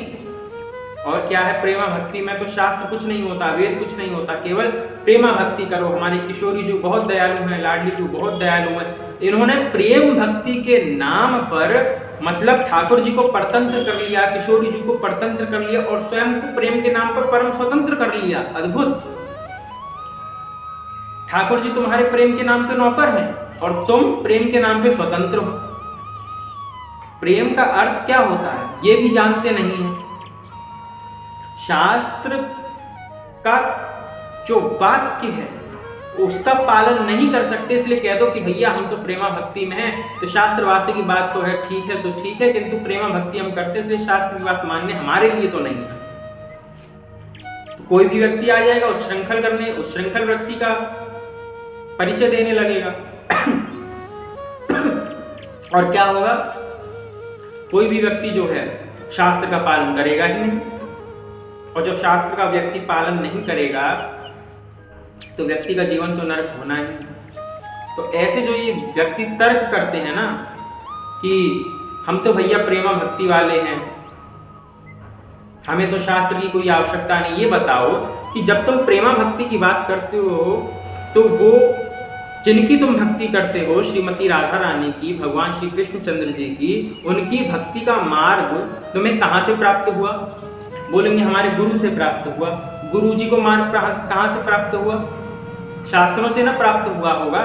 और क्या है प्रेमा भक्ति में तो शास्त्र कुछ नहीं होता, वेद कुछ नहीं होता, केवल प्रेमा भक्ति करो। हमारी किशोरी जो बहुत दयालु हैं, लाडली जो बहुत दयालु हैं, इन्होंने प्रेम भक्ति के नाम पर मतलब ठाकुर जी को परतंत्र कर लिया, किशोरी जी को परतंत्र कर लिया और स्वयं को प्रेम के नाम पर परम स्वतंत्र कर लिया। अद्भुत। ठाकुर जी तुम्हारे प्रेम के नाम पे नौकर हैं और तुम प्रेम के नाम पे स्वतंत्र हो। प्रेम का अर्थ क्या होता है ये भी जानते नहीं है। शास्त्र का जो वाक्य है उसका पालन नहीं कर सकते, इसलिए कह दो कि भैया हम तो प्रेमा भक्ति में हैं, तो शास्त्र वास्ते की बात तो है, ठीक है सो ठीक है, किंतु प्रेमा भक्ति हम करते इसलिए शास्त्र की बात मानने हमारे लिए तो नहीं है। तो कोई भी व्यक्ति आ जाएगा उच्छृंखल करने, उच्छृंखल व्यक्ति का परिचय देने लगेगा और क्या होगा, कोई भी व्यक्ति जो है शास्त्र का पालन करेगा ही नहीं। और जब शास्त्र का व्यक्ति पालन नहीं करेगा तो व्यक्ति का जीवन तो नरक होना ही। तो ऐसे जो ये व्यक्ति तर्क करते हैं ना कि हम तो भैया प्रेमा भक्ति वाले हैं, हमें तो शास्त्र की कोई आवश्यकता नहीं, ये बताओ कि जब तुम प्रेमा भक्ति की बात करते हो तो वो जिनकी तुम भक्ति करते हो, श्रीमती राधा रानी की, भगवान श्री कृष्णचंद्र जी की, उनकी भक्ति का मार्ग तुम्हें कहाँ से प्राप्त हुआ? बोलेंगे हमारे गुरु से प्राप्त हुआ। गुरु जी को मार्ग कहाँ से प्राप्त हुआ? शास्त्रों से ना प्राप्त हुआ होगा।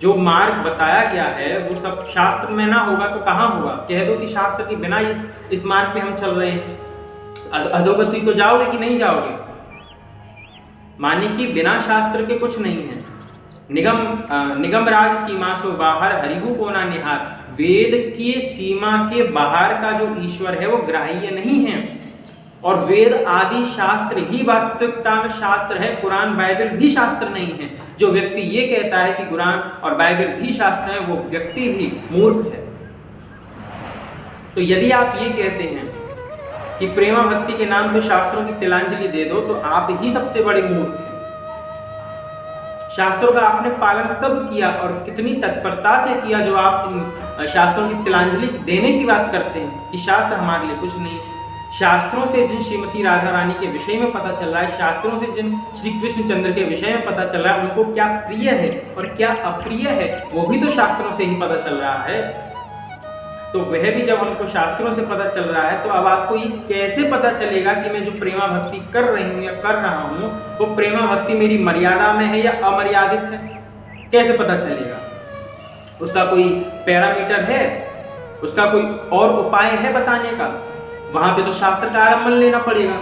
जो मार्ग बताया गया है वो सब शास्त्र में ना होगा तो कहाँ होगा? कह दो कि शास्त्र के बिना इस मार्ग पे हम चल रहे हैं, अधोगति को जाओगे कि नहीं जाओगे? माने कि बिना शास्त्र के कुछ नहीं है। निगम राज सीमा सो बाहर हरिहु को ना निहार। वेद की सीमा के बाहर का जो ईश्वर है वो ग्राह्य नहीं है, और वेद आदि शास्त्र ही वास्तविकता में शास्त्र है। कुरान बाइबल भी शास्त्र नहीं है। जो व्यक्ति ये कहता है कि कुरान और बाइबल भी शास्त्र है वो व्यक्ति भी मूर्ख है। तो यदि आप ये कहते हैं कि प्रेमा भक्ति के नाम पे शास्त्रों की तिलांजलि दे दो तो आप ही सबसे बड़े मूर्ख हैं। शास्त्रों का आपने पालन कब किया और कितनी तत्परता से किया जो आप शास्त्रों की तिलांजलि देने की बात करते हैं कि शास्त्र हमारे लिए कुछ नहीं। शास्त्रों से जिन श्रीमती राधा रानी के विषय में पता चल रहा है, शास्त्रों से जिन श्री कृष्णचंद्र के विषय में पता चल रहा है, उनको क्या प्रिय है और क्या अप्रिय है वो भी तो शास्त्रों से ही पता चल रहा है। तो वह भी जब हमको शास्त्रों से पता चल रहा है तो अब आपको ये कैसे पता चलेगा कि मैं जो प्रेमा भक्ति कर रही हूँ या कर रहा हूँ वो प्रेमा भक्ति मेरी मर्यादा में है या अमर्यादित है? कैसे पता चलेगा? उसका कोई पैरामीटर है? उसका कोई और उपाय है बताने का? वहां पे तो शास्त्र का आलम्बन लेना पड़ेगा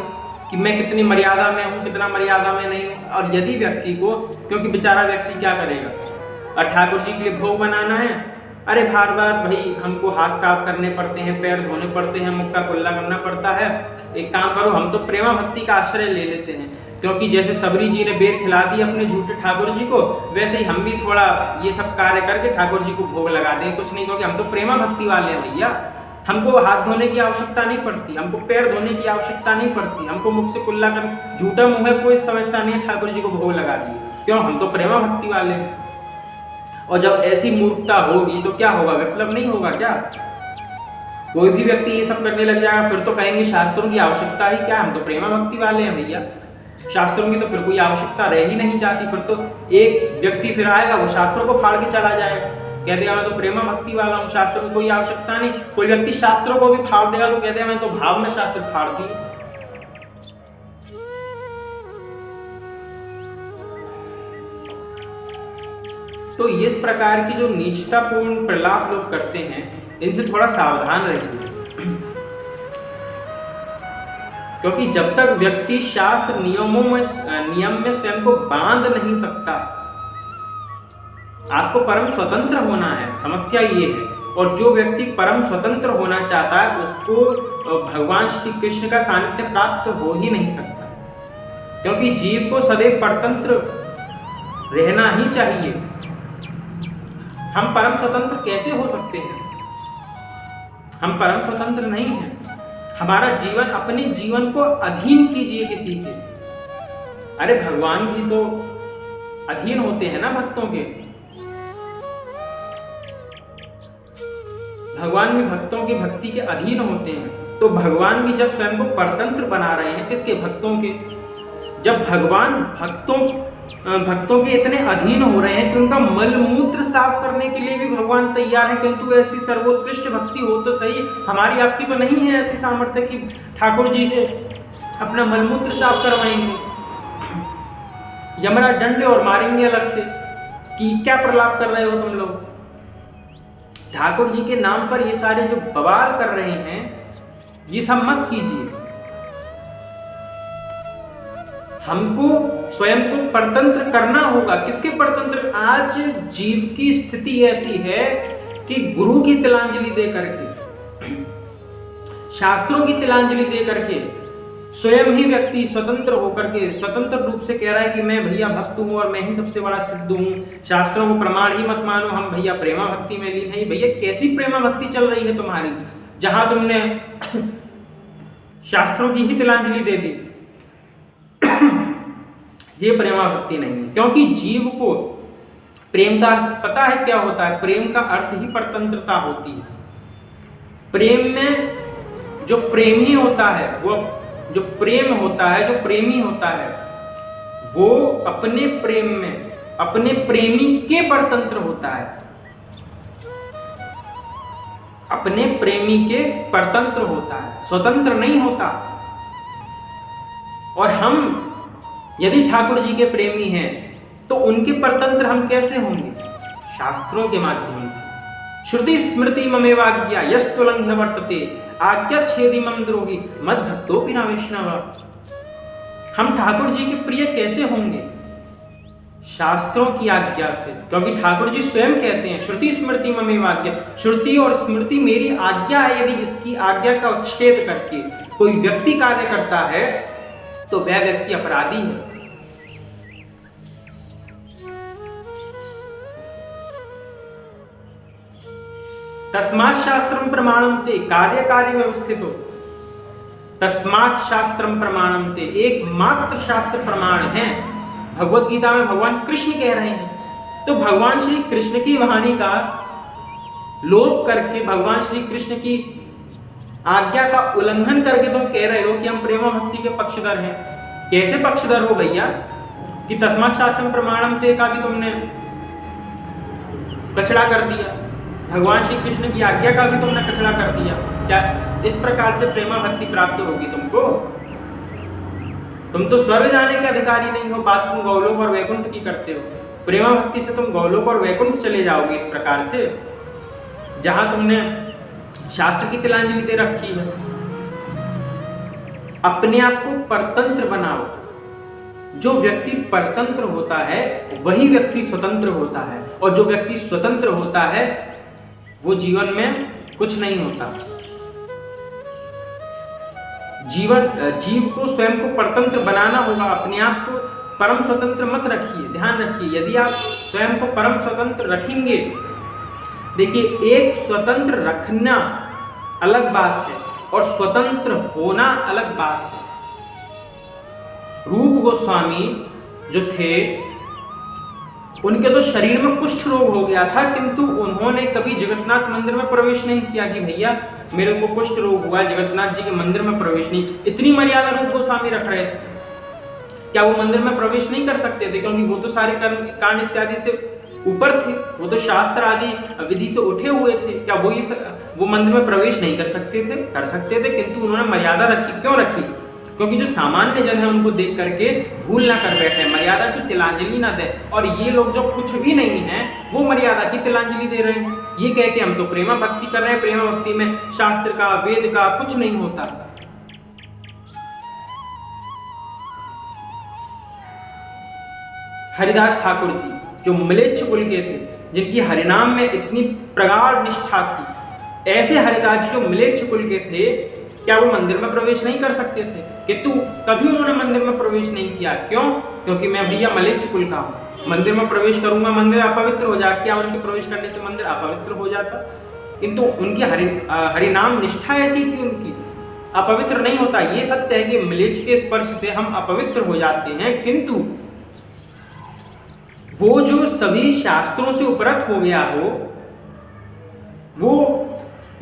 कि मैं कितनी मर्यादा में हूँ, कितना मर्यादा में नहीं हूँ। और यदि व्यक्ति को, क्योंकि बेचारा व्यक्ति क्या करेगा, और ठाकुर जी के लिए भोग बनाना है, अरे बार बार भाई हमको हाथ साफ करने पड़ते हैं, पैर धोने पड़ते हैं, मुक्का कुल्ला करना पड़ता है। एक काम करो, हम तो प्रेमा भक्ति का आश्रय ले लेते हैं, क्योंकि जैसे सबरी जी ने बेर खिला दी अपने झूठे ठाकुर जी को, वैसे ही हम भी थोड़ा ये सब कार्य करके ठाकुर जी को भोग लगा दें। कुछ नहीं, क्योंकि हम तो प्रेमा भक्ति वाले हैं भैया। हमको हाथ धोने की आवश्यकता नहीं पड़ती, हमको पैर धोने की आवश्यकता नहीं पड़ती, हमको मुख से कुल्ला कर झूठा मुँह है कोई समस्या नहीं है, ठाकुर जी को भोग लगा दिए। क्यों? हम तो प्रेमा भक्ति वाले हैं। और जब ऐसी मूर्खता होगी तो क्या होगा? विप्लव नहीं होगा क्या? कोई भी व्यक्ति ये सब करने लग जाएगा, फिर तो कहेंगे शास्त्रों की आवश्यकता ही क्या, हम तो प्रेमा भक्ति वाले हैं भैया। शास्त्रों की तो फिर कोई आवश्यकता रह ही नहीं जाती। फिर तो एक व्यक्ति फिर आएगा वो शास्त्रों को फाड़ के चला जाएगा, कह देगा मैं तो प्रेमा भक्ति वाला हूँ, शास्त्रों की कोई आवश्यकता नहीं। कोई व्यक्ति शास्त्रों को भी फाड़ देगा तो कह देगा मैं तो भाव में शास्त्र फाड़ दी। तो इस प्रकार की जो नीचतापूर्ण प्रलाप लोग करते हैं इनसे थोड़ा सावधान रहिए, क्योंकि जब तक व्यक्ति शास्त्र नियम में स्वयं को बांध नहीं सकता, आपको परम स्वतंत्र होना है, समस्या ये है। और जो व्यक्ति परम स्वतंत्र होना चाहता है उसको भगवान श्री कृष्ण का सानिध्य प्राप्त हो ही नहीं सकता, क्योंकि जीव को सदैव परतंत्र रहना ही चाहिए। हम परम स्वतंत्र कैसे हो सकते हैं? हम परम स्वतंत्र नहीं हैं। हमारा जीवन, अपने जीवन को अधीन कीजिए किसी के। अरे भगवान भी तो अधीन होते हैं ना भक्तों के। भगवान भी भक्तों की भक्ति के अधीन होते हैं। तो भगवान भी जब स्वयं को परतंत्र बना रहे हैं, किसके? भक्तों के। जब भगवान भक्तों भक्तों के इतने अधीन हो रहे हैं कि उनका मल मूत्र साफ करने के लिए भी भगवान तैयार है, किंतु ऐसी सर्वोत्कृष्ट भक्ति हो तो सही, हमारी आपकी तो नहीं है ऐसी सामर्थ्य कि ठाकुर जी से अपना मलमूत्र साफ करवाएंगे। यमराज दंड और मारेंगे अलग से कि क्या प्रलाप कर रहे हो तुम लोग। ठाकुर जी के नाम पर ये सारे जो बवाल कर रहे हैं ये सब मत कीजिए। हमको स्वयं को परतंत्र करना होगा। किसके परतंत्र? आज जीव की स्थिति ऐसी है कि गुरु की तिलांजलि दे करके, शास्त्रों की तिलांजलि दे करके स्वयं ही व्यक्ति स्वतंत्र होकर के स्वतंत्र रूप से कह रहा है कि मैं भैया भक्त हूं और मैं ही सबसे बड़ा सिद्ध हूं, शास्त्रों को प्रमाण ही मत मानो, हम भैया प्रेमा भक्ति में लीन है। भैया कैसी प्रेमा भक्ति चल रही है तुम्हारी, जहां तुमने शास्त्रों की ही तिलांजलि दे दी। ये प्रेमा भक्ति नहीं है, क्योंकि जीव को प्रेम का अर्थ पता है क्या होता है। प्रेम का अर्थ ही परतंत्रता होती है। प्रेम में जो प्रेमी होता है, वो जो प्रेम होता है, जो प्रेमी होता है, वो अपने प्रेम में अपने प्रेमी के परतंत्र होता है, अपने प्रेमी के परतंत्र होता है, स्वतंत्र नहीं होता। और हम यदि ठाकुर जी के प्रेमी हैं तो उनके परतंत्र हम कैसे होंगे? शास्त्रों के माध्यम से। श्रुति स्मृति ममेवाज्ञा यस्तुलंघ्य वर्तते आज्ञा छेदी मम द्रोही मद भक्तो बिना वैष्णव। हम ठाकुर जी के प्रिय कैसे होंगे? शास्त्रों की आज्ञा से, क्योंकि ठाकुर जी स्वयं कहते हैं श्रुति स्मृति ममेवाज्ञा, श्रुति और स्मृति मेरी आज्ञा है। यदि इसकी आज्ञा का उच्छेद करके कोई व्यक्ति कार्य करता है तो वह व्यक्ति अपराधी है। तस्मात् शास्त्रम प्रमाणम ते कार्य कार्य व्यवस्थित हो। तस्मात् शास्त्रम प्रमाणम ते, एकमात्र शास्त्र प्रमाण है। भगवत गीता में भगवान कृष्ण कह रहे हैं। तो भगवान श्री कृष्ण की वाणी का लोप करके, भगवान श्री कृष्ण की आज्ञा का उल्लंघन करके तुम कह रहे हो कि हम प्रेमा भक्ति के पक्षधर हैं। कैसे पक्षधर हो भैया कि तस्मात् शास्त्रम प्रमाणम ते का भी तुमने कचड़ा कर दिया, भगवान श्री कृष्ण की आज्ञा का भी तुमने कचड़ा कर दिया। क्या इस प्रकार से प्रेमा भक्ति प्राप्त होगी तुमको? तुम तो स्वर्ग जाने के अधिकारी नहीं हो, बात तुम गौलोक और वैकुंठ की करते हो। प्रेमा भक्ति से तुम गौलोक और वैकुंठ चले जाओगे इस प्रकार से, जहां तुमने शास्त्र की तिलांजलि दे रखी है। अपने आप को परतंत्र बनाओ। जो व्यक्ति परतंत्र होता है वही व्यक्ति स्वतंत्र होता है, और जो व्यक्ति स्वतंत्र होता है वो जीवन में कुछ नहीं होता। जीव को स्वयं को परतंत्र बनाना होगा। अपने आप को परम स्वतंत्र मत रखिए। ध्यान रखिए, यदि आप स्वयं को परम स्वतंत्र रखेंगे, देखिए एक स्वतंत्र रखना अलग बात है और स्वतंत्र होना अलग बात है। रूप गोस्वामी जो थे, उनके तो शरीर में कुष्ठ रोग हो गया था, किंतु उन्होंने कभी जगन्नाथ मंदिर में प्रवेश नहीं किया कि भैया मेरे को कुष्ठ रोग हुआ, जगन्नाथ जी के मंदिर में प्रवेश नहीं। इतनी मर्यादा रूप गोस्वामी रख रहे थे। क्या वो मंदिर में प्रवेश नहीं कर सकते थे? क्योंकि वो तो सारे कांड इत्यादि से ऊपर थे, वो तो शास्त्र आदि विधि से उठे हुए थे। क्या वो मंदिर में प्रवेश नहीं कर सकते थे? कर सकते थे, किंतु उन्होंने मर्यादा रखी। क्यों रखी? क्योंकि जो सामान्य जन है उनको देख करके भूल ना कर बैठे, मर्यादा की तिलांजलि ना दे। और ये लोग जो कुछ भी नहीं है वो मर्यादा की तिलांजलि दे रहे हैं। ये कह के हम तो प्रेमा भक्ति कर रहे हैं, प्रेमा भक्ति में शास्त्र का वेद का कुछ नहीं होता। हरिदास ठाकुर जी जो म्लेच्छ कुल के थे, जिनकी हरिनाम में इतनी प्रगाढ़ निष्ठा थी, ऐसे हरिदास जी जो म्लेच्छ कुल के थे, क्या वो मंदिर में प्रवेश नहीं कर सकते थे? किंतु कभी उन्होंने मंदिर में प्रवेश नहीं किया। क्यों? क्योंकि मैं भैया म्लेच्छ कुल का हूं, मंदिर में प्रवेश करूंगा मंदिर अपवित्र हो जाए। क्या उनके प्रवेश करने से मंदिर अपवित्र हो जाता? किंतु उनकी हरिनाम निष्ठा ऐसी थी, उनकी अपवित्र नहीं होता। ये सत्य है कि म्लेच्छ के स्पर्श से हम अपवित्र हो जाते हैं, किंतु वो जो सभी शास्त्रों से उपरत हो गया हो, वो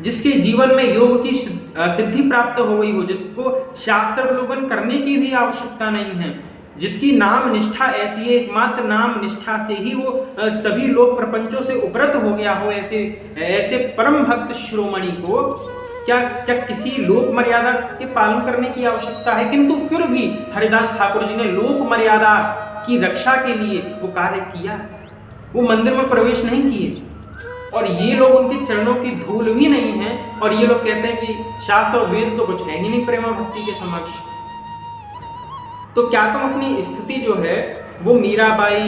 जिसके जीवन में योग की सिद्धि प्राप्त हो गई हो, जिसको शास्त्र अवलोकन करने की भी आवश्यकता नहीं है, जिसकी नाम निष्ठा ऐसी है, एकमात्र नाम निष्ठा से ही वो सभी लोक प्रपंचों से उपरत हो गया हो, ऐसे परम भक्त शिरोमणि को क्या क्या किसी लोक मर्यादा के पालन करने की आवश्यकता है? किंतु फिर भी हरिदास ठाकुर जी ने लोक मर्यादा की रक्षा के लिए वो कार्य किया। वो मंदिर में प्रवेश नहीं किए और ये लोग उनके चरणों की धूल भी नहीं है, और ये लोग कहते हैं कि शास्त्र और वेद तो कुछ है ही नहीं प्रेमा भक्ति के समक्ष। तो क्या तुम अपनी स्थिति जो है वो मीराबाई,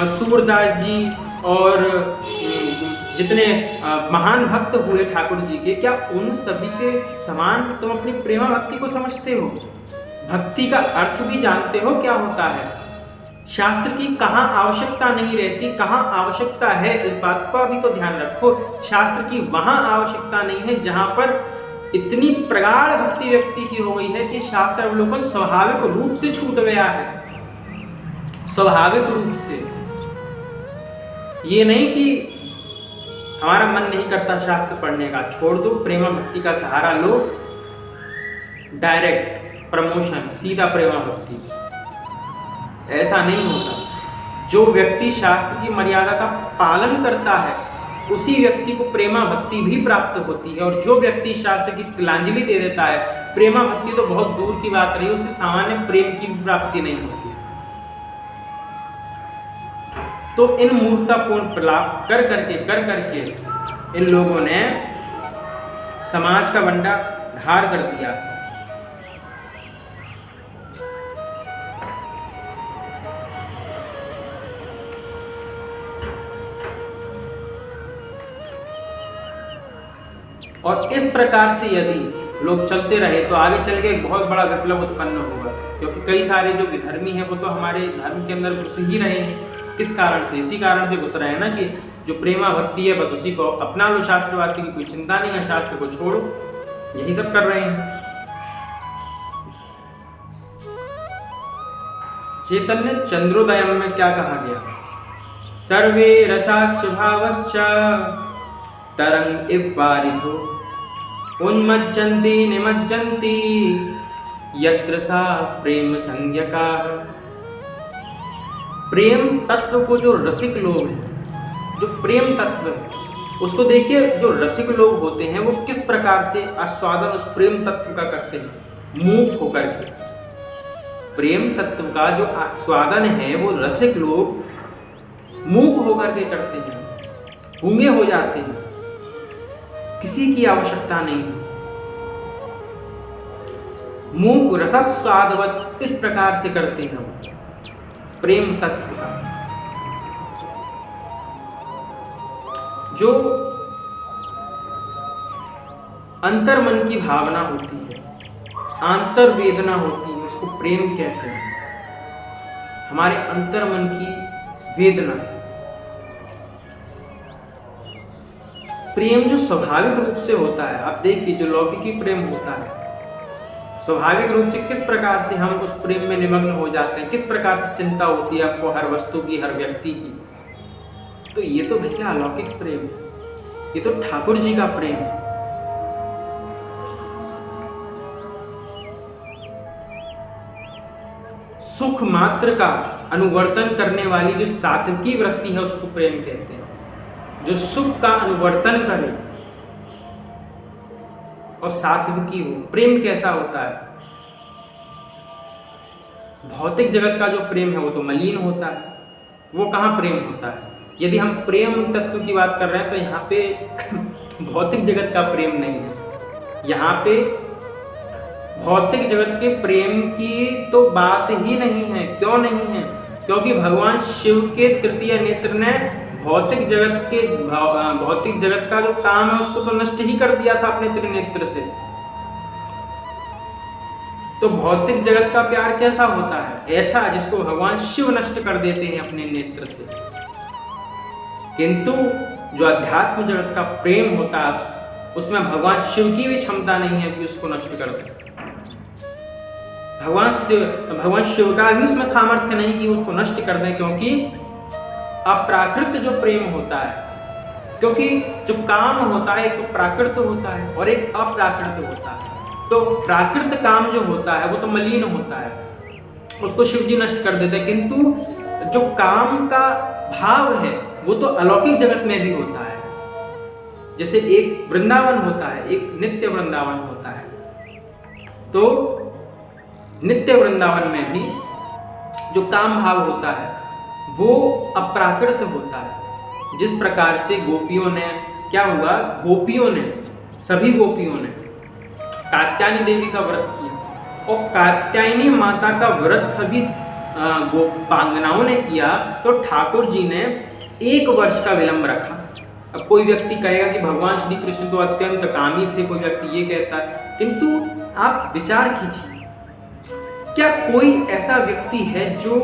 सूरदास जी और जितने महान भक्त हुए ठाकुर जी के, क्या उन सभी के समान तुम अपनी प्रेमा भक्ति को समझते हो? भक्ति का अर्थ भी जानते हो क्या होता है? शास्त्र की कहाँ आवश्यकता नहीं रहती, कहाँ आवश्यकता है, इस बात का भी तो ध्यान रखो। शास्त्र की वहां आवश्यकता नहीं है जहां पर इतनी प्रगाढ़ भक्ति व्यक्ति की हो गई है कि शास्त्र अवलोकन स्वाभाविक रूप से छूट गया है, स्वाभाविक रूप से। ये नहीं कि हमारा मन नहीं करता शास्त्र पढ़ने का, छोड़ दो, प्रेमा भक्ति का सहारा लो, डायरेक्ट प्रमोशन, सीधा प्रेमा भक्ति। ऐसा नहीं होता। जो व्यक्ति शास्त्र की मर्यादा का पालन करता है उसी व्यक्ति को प्रेमा भक्ति भी प्राप्त होती है, और जो व्यक्ति शास्त्र की तिलांजलि दे देता है, प्रेमा भक्ति तो बहुत दूर की बात रही, उसे सामान्य प्रेम की भी प्राप्ति नहीं होती। तो इन मूर्खतापूर्ण प्रलाप कर करके इन लोगों ने समाज का बंडा ढार कर दिया। और इस प्रकार से यदि लोग चलते रहे तो आगे चल के एक बहुत बड़ा विप्लव उत्पन्न होगा, क्योंकि कई सारे जो विधर्मी हैं वो तो हमारे धर्म के अंदर घुस ही रहे हैं। किस कारण से? इसी कारण से घुस रहे हैं ना कि जो प्रेमा भक्ति है बस उसी को अपना लो, शास्त्र वास्त्र की कोई चिंता नहीं है, शास्त्र को छोड़ो, यही सब कर रहे हैं। चैतन्य चंद्रोदयम में क्या कहा गया? सर्वे रसाश्च भावश्च तरंग इव वारिधो उन्मज्जन्ति निमज्जन्ति यत्र सा प्रेम संज्ञका। प्रेम तत्व को जो रसिक लोग हैं, जो प्रेम तत्व है उसको देखिए, जो रसिक लोग होते हैं वो किस प्रकार से आस्वादन उस प्रेम तत्व का करते हैं, मूक होकर के। प्रेम तत्व का जो आस्वादन है वो रसिक लोग मूक होकर के करते हैं, गूंगे हो जाते हैं, किसी की आवश्यकता नहीं है। मूक रसास्वादवत इस प्रकार से करते हैं प्रेम तत्व का। जो अंतर्मन की भावना होती है, आंतर वेदना होती है, उसको प्रेम कहते हैं। हमारे अंतर्मन की वेदना। प्रेम जो स्वाभाविक रूप से होता है, आप देखिए जो लौकिकी प्रेम होता है, स्वाभाविक रूप से किस प्रकार से हम उस प्रेम में निमग्न हो जाते हैं, किस प्रकार से चिंता होती है आपको हर वस्तु की, हर व्यक्ति की। तो ये तो भैया अलौकिक प्रेम है, ये तो ठाकुर जी का प्रेम है। सुख मात्र का अनुवर्तन करने वाली जो सात्विकी वृत्ति है उसको प्रेम कहते हैं। जो सुख का अनुवर्तन करे और सात्विकी हो। प्रेम कैसा होता है? भौतिक जगत का जो प्रेम है वो तो मलिन होता है, वो कहाँ प्रेम होता है। यदि हम प्रेम तत्व की बात कर रहे हैं तो यहाँ पे भौतिक जगत का प्रेम नहीं है, यहाँ पे भौतिक जगत के प्रेम की तो बात ही नहीं है। क्यों नहीं है? क्योंकि भगवान शिव के तृतीय नेत्र ने भौतिक जगत का जो काम है उसको तो नष्ट ही कर दिया था अपने त्रिनेत्र से। तो भौतिक जगत का प्यार कैसा होता है? ऐसा जिसको भगवान शिव नष्ट कर देते हैं अपने नेत्र से। किंतु जो अध्यात्म जगत का प्रेम होता है उसमें भगवान शिव की भी क्षमता नहीं है कि उसको नष्ट कर दे। भगवान शिव का भी उसमें सामर्थ्य नहीं कि उसको नष्ट कर दें, क्योंकि अप्राकृत जो प्रेम होता है, क्योंकि जो काम होता है एक तो प्राकृत होता है और एक अप्राकृत होता है। तो प्राकृत काम जो होता है वो तो मलिन होता है उसको शिव जी नष्ट कर देते हैं। किंतु जो काम का भाव है वो तो अलौकिक जगत में भी होता है। जैसे एक वृंदावन होता है, एक नित्य वृंदावन होता है, तो नित्य वृंदावन में भी जो काम भाव होता है वो अप्राकृत होता है। जिस प्रकार से गोपियों ने, क्या हुआ, गोपियों ने, सभी गोपियों ने कात्यायनी देवी का व्रत किया और कात्यायनी माता का व्रत सभी गोपांगनाओं ने किया, तो ठाकुर जी ने 1 वर्ष का विलंब रखा। अब कोई व्यक्ति कहेगा कि भगवान श्री कृष्ण तो अत्यंत कामी थे, कोई व्यक्ति ये कहता है, किंतु आप विचार कीजिए, क्या कोई ऐसा व्यक्ति है जो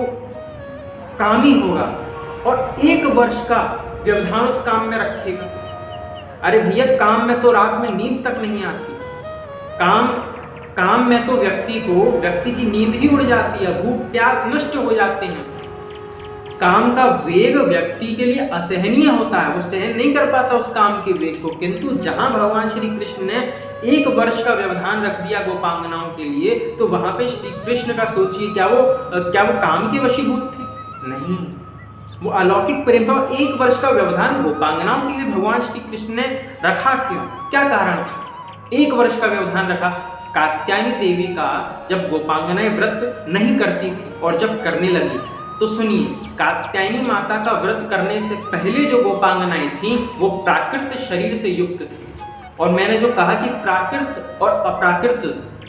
कामी होगा और 1 वर्ष का व्यवधान उस काम में रखेगा? अरे भैया, काम में तो रात में नींद तक नहीं आती, काम में तो व्यक्ति की नींद ही उड़ जाती है, भूख प्यास नष्ट हो जाते हैं। काम का वेग व्यक्ति के लिए असहनीय होता है, वो सहन नहीं कर पाता उस काम के वेग को। किंतु जहां भगवान श्री कृष्ण ने 1 वर्ष का व्यवधान रख दिया गोपांगनाओं के लिए, तो वहां पे श्री कृष्ण का सोचिए, क्या वो काम के वशीभूत थे? नहीं, वो अलौकिक प्रेम था। 1 वर्ष का व्यवधान गोपांगनाओं के लिए भगवान श्री कृष्ण ने रखा क्यों? क्या कारण था 1 वर्ष का व्यवधान रखा? कात्यायनी देवी का जब गोपांगनाएं व्रत नहीं करती थी और जब करने लगी, तो सुनिए, कात्यायनी माता का व्रत करने से पहले जो गोपांगनाएं थीं वो प्राकृत शरीर से युक्त थी। और मैंने जो कहा कि प्राकृत और अप्राकृत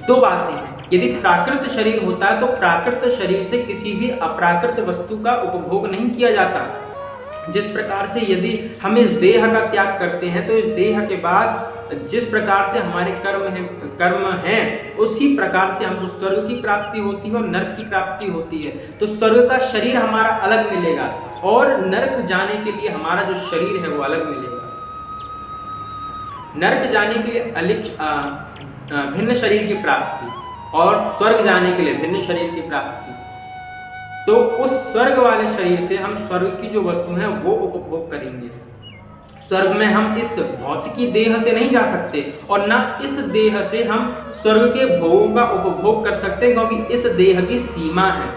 2 बातें हैं। यदि प्राकृत शरीर होता है तो प्राकृत शरीर से किसी भी अप्राकृत वस्तु का उपभोग नहीं किया जाता। जिस प्रकार से यदि हम इस देह का त्याग करते हैं तो इस देह के बाद जिस प्रकार से हमारे कर्म हैं उसी प्रकार से हमको स्वर्ग की प्राप्ति होती है और नरक की प्राप्ति होती है। तो स्वर्ग का शरीर हमारा अलग मिलेगा और नरक जाने के लिए हमारा जो शरीर है वो अलग मिलेगा। नरक जाने के लिए भिन्न शरीर की प्राप्ति और स्वर्ग जाने के लिए भिन्न शरीर की प्राप्ति। तो उस स्वर्ग वाले शरीर से हम स्वर्ग की जो वस्तु है वो उपभोग करेंगे। स्वर्ग में हम इस भौतिकी देह से नहीं जा सकते और ना इस देह से हम स्वर्ग के भोगों का उपभोग कर सकते, क्योंकि इस देह की सीमा है।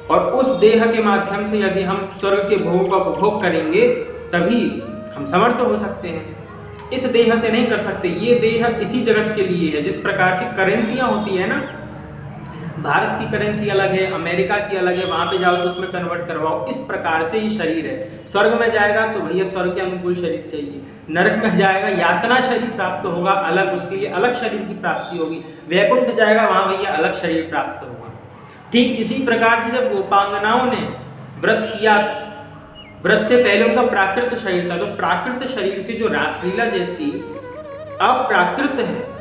और उस देह के माध्यम से यदि हम स्वर्ग के भोगों का उपभोग करेंगे तभी हम समर्थ हो सकते हैं। इस देह से नहीं कर सकते। ये देह इसी जगत के लिए है। जिस प्रकार से करेंसियां होती है ना, भारत की करेंसी अलग है, अमेरिका की अलग है, वहां पे जाओ तो उसमें कन्वर्ट करवाओ, इस प्रकार से ही शरीर है। स्वर्ग में जाएगा तो भैया स्वर्ग के अनुकूल शरीर चाहिए, नरक में जाएगा यातना शरीर प्राप्त होगा अलग, उसके लिए अलग शरीर की प्राप्ति होगी, वैकुंठ जाएगा वहां भैया अलग शरीर प्राप्त होगा। ठीक इसी प्रकार से जब गोपांगनाओं ने व्रत किया, व्रत से पहले उनका प्राकृत शरीर था, तो प्राकृत शरीर से जो रासलीला जैसी अप्राकृत है,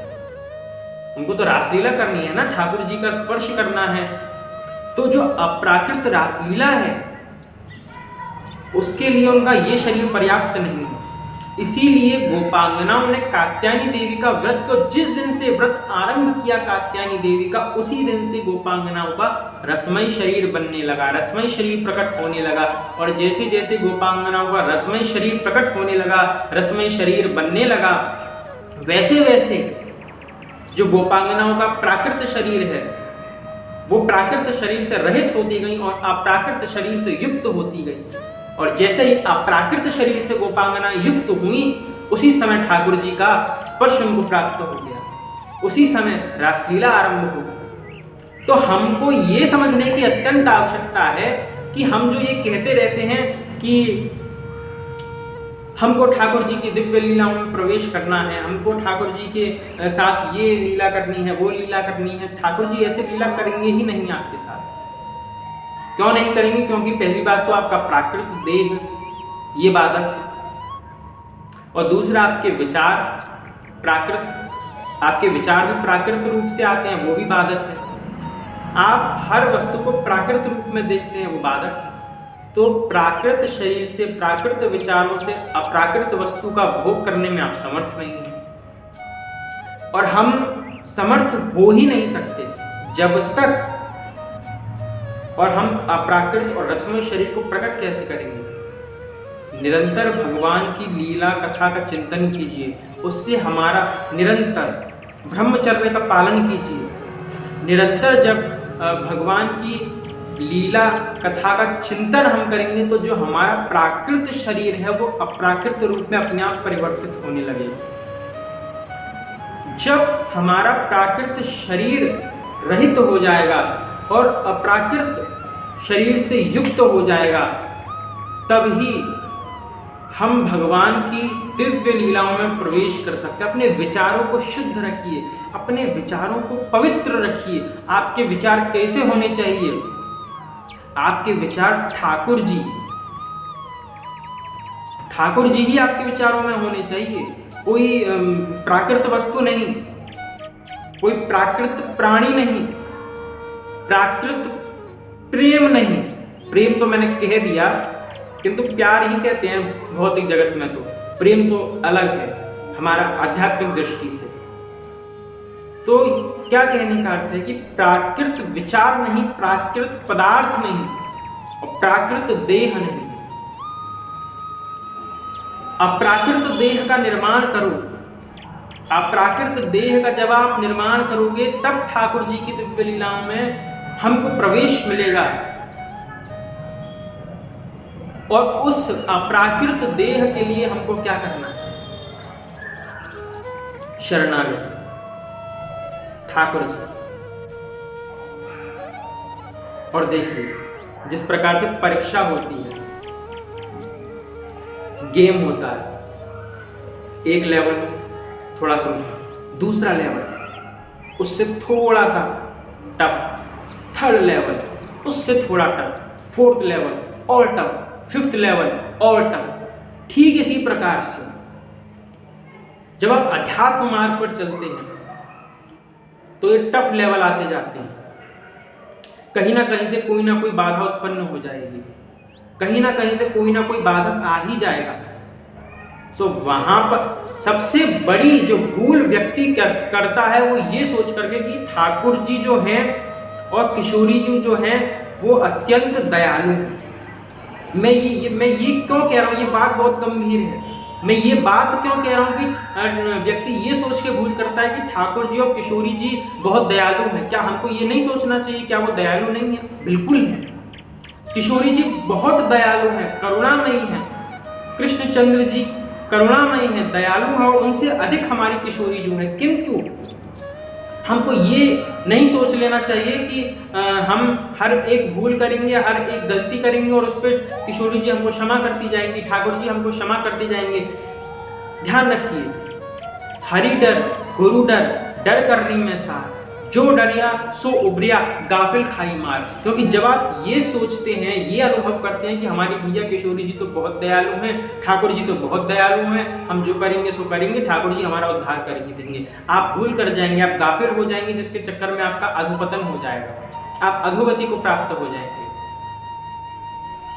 उनको तो रासलीला करनी है ना, ठाकुर जी का स्पर्श करना है, तो जो अप्राकृत रासलीला है उसके लिए उनका ये शरीर पर्याप्त नहीं है। इसीलिए गोपांगनाओं ने कात्यायनी देवी का व्रत को, जिस दिन से व्रत आरंभ किया कात्यायनी देवी का, उसी दिन से गोपांगनाओं का रसमय शरीर बनने लगा, रसमय शरीर प्रकट होने लगा। और जैसे जैसे गोपांगनाओं का रसमय शरीर प्रकट होने लगा, रसमय शरीर बनने लगा, वैसे वैसे जो गोपांगनाओं का प्राकृत शरीर है वो प्राकृत शरीर से रहित होती गई और अप्राकृत शरीर से युक्त होती गई। और जैसे ही अप्राकृत शरीर से गोपांगना युक्त हुई, उसी समय ठाकुर जी का स्पर्श उनको प्राप्त हो गया, उसी समय रासलीला आरंभ हो गई। तो हमको ये समझने की अत्यंत आवश्यकता है कि हम जो ये कहते रहते हैं कि हमको ठाकुर जी की दिव्य लीलाओं में प्रवेश करना है, हमको ठाकुर जी के साथ ये लीला करनी है, वो लीला करनी है, ठाकुर जी ऐसे लीला करेंगे ही नहीं आपके साथ। क्यों नहीं करेंगे? क्योंकि पहली बात तो आपका प्राकृत देह ये बाधक है, और दूसरा आपके विचार आपके विचार भी प्राकृत रूप से आते हैं, वो भी बाधक है। आप हर वस्तु को प्राकृत रूप में देखते हैं, वो बाधक है। तो प्राकृत शरीर से, प्राकृत विचारों से अप्राकृत वस्तु का भोग करने में आप समर्थ नहीं हैं, और हम समर्थ हो ही नहीं सकते जब तक, और हम अप्राकृत और रसमय शरीर को प्रकट कैसे करेंगे? निरंतर भगवान की लीला कथा का चिंतन कीजिए, उससे हमारा निरंतर ब्रह्मचर्य का पालन कीजिए। निरंतर जब भगवान की लीला कथा का चिंतन हम करेंगे तो जो हमारा प्राकृत शरीर है वो अप्राकृत रूप में अपने आप परिवर्तित होने लगेगा। जब हमारा प्राकृत शरीर रहित हो जाएगा और अप्राकृत शरीर से युक्त हो जाएगा, तब ही हम भगवान की दिव्य लीलाओं में प्रवेश कर सकते हैं। अपने विचारों को शुद्ध रखिए, अपने विचारों को पवित्र रखिए। आपके विचार कैसे होने चाहिए? आपके विचार ठाकुर जी ही आपके विचारों में होने चाहिए। कोई प्राकृत वस्तु नहीं, कोई प्राकृत प्राणी नहीं, प्राकृत प्रेम नहीं। प्रेम तो मैंने कह दिया, किंतु प्यार ही कहते हैं भौतिक जगत में। तो प्रेम तो अलग है हमारा आध्यात्मिक दृष्टि से। तो क्या कहने का अर्थ है कि प्राकृत विचार नहीं, प्राकृत पदार्थ नहीं और प्राकृत देह नहीं। अप्राकृत देह का निर्माण करो। अप्राकृत देह का जब आप निर्माण करोगे तब ठाकुर जी की दिव्य लीलाओं में हमको प्रवेश मिलेगा। और उस अप्राकृत देह के लिए हमको क्या करना है? शरणागत ठाकुर जी। और देखिए, जिस प्रकार से परीक्षा होती है, गेम होता है, एक लेवल थोड़ा सा, दूसरा लेवल उससे थोड़ा सा टफ, थर्ड लेवल उससे थोड़ा टफ, फोर्थ लेवल और टफ, फिफ्थ लेवल और टफ। ठीक इसी प्रकार से जब आप अध्यात्म मार्ग पर चलते हैं तो ये टफ लेवल आते जाते हैं। कहीं ना कहीं से कोई ना कोई बाधा उत्पन्न हो जाएगी, कहीं ना कहीं से कोई ना कोई बाधक आ ही जाएगा। तो वहां पर सबसे बड़ी जो भूल व्यक्ति करता है वो ये सोच करके कि ठाकुर जी जो हैं और किशोरी जी जो हैं वो अत्यंत दयालु हैं। मैं ये क्यों कह रहा हूँ, ये बात बहुत गंभीर है। मैं ये बात क्यों कह रहा हूँ कि व्यक्ति ये सोच के भूल करता है कि ठाकुर जी और किशोरी जी बहुत दयालु हैं। क्या हमको ये नहीं सोचना चाहिए क्या वो दयालु नहीं है? बिल्कुल है। किशोरी जी बहुत दयालु हैं, करुणामयी हैं। कृष्णचंद्र जी करुणामयी हैं, दयालु हैं और उनसे अधिक हमारी किशोरी जी हैं। किंतु हमको ये नहीं सोच लेना चाहिए कि हम हर एक भूल करेंगे, हर एक गलती करेंगे और उस पर किशोरी जी हमको क्षमा करती जाएंगी, ठाकुर जी हमको क्षमा करते जाएंगे। ध्यान रखिए, हरि डर गुरु डर, डर करनी में सार, जो डरिया सो उबरिया गाफिल खाई मार। क्योंकि जब आप ये सोचते हैं, ये अनुभव करते हैं कि हमारी भैया किशोरी जी तो बहुत दयालु हैं, ठाकुर जी तो बहुत दयालु हैं, हम जो करेंगे सो करेंगे, ठाकुर जी हमारा उद्धार कर ही देंगे, आप भूल कर जाएंगे, आप गाफिल हो जाएंगे, जिसके चक्कर में आपका अधोपतन हो जाएगा, आप अधोगति को प्राप्त हो जाएंगे।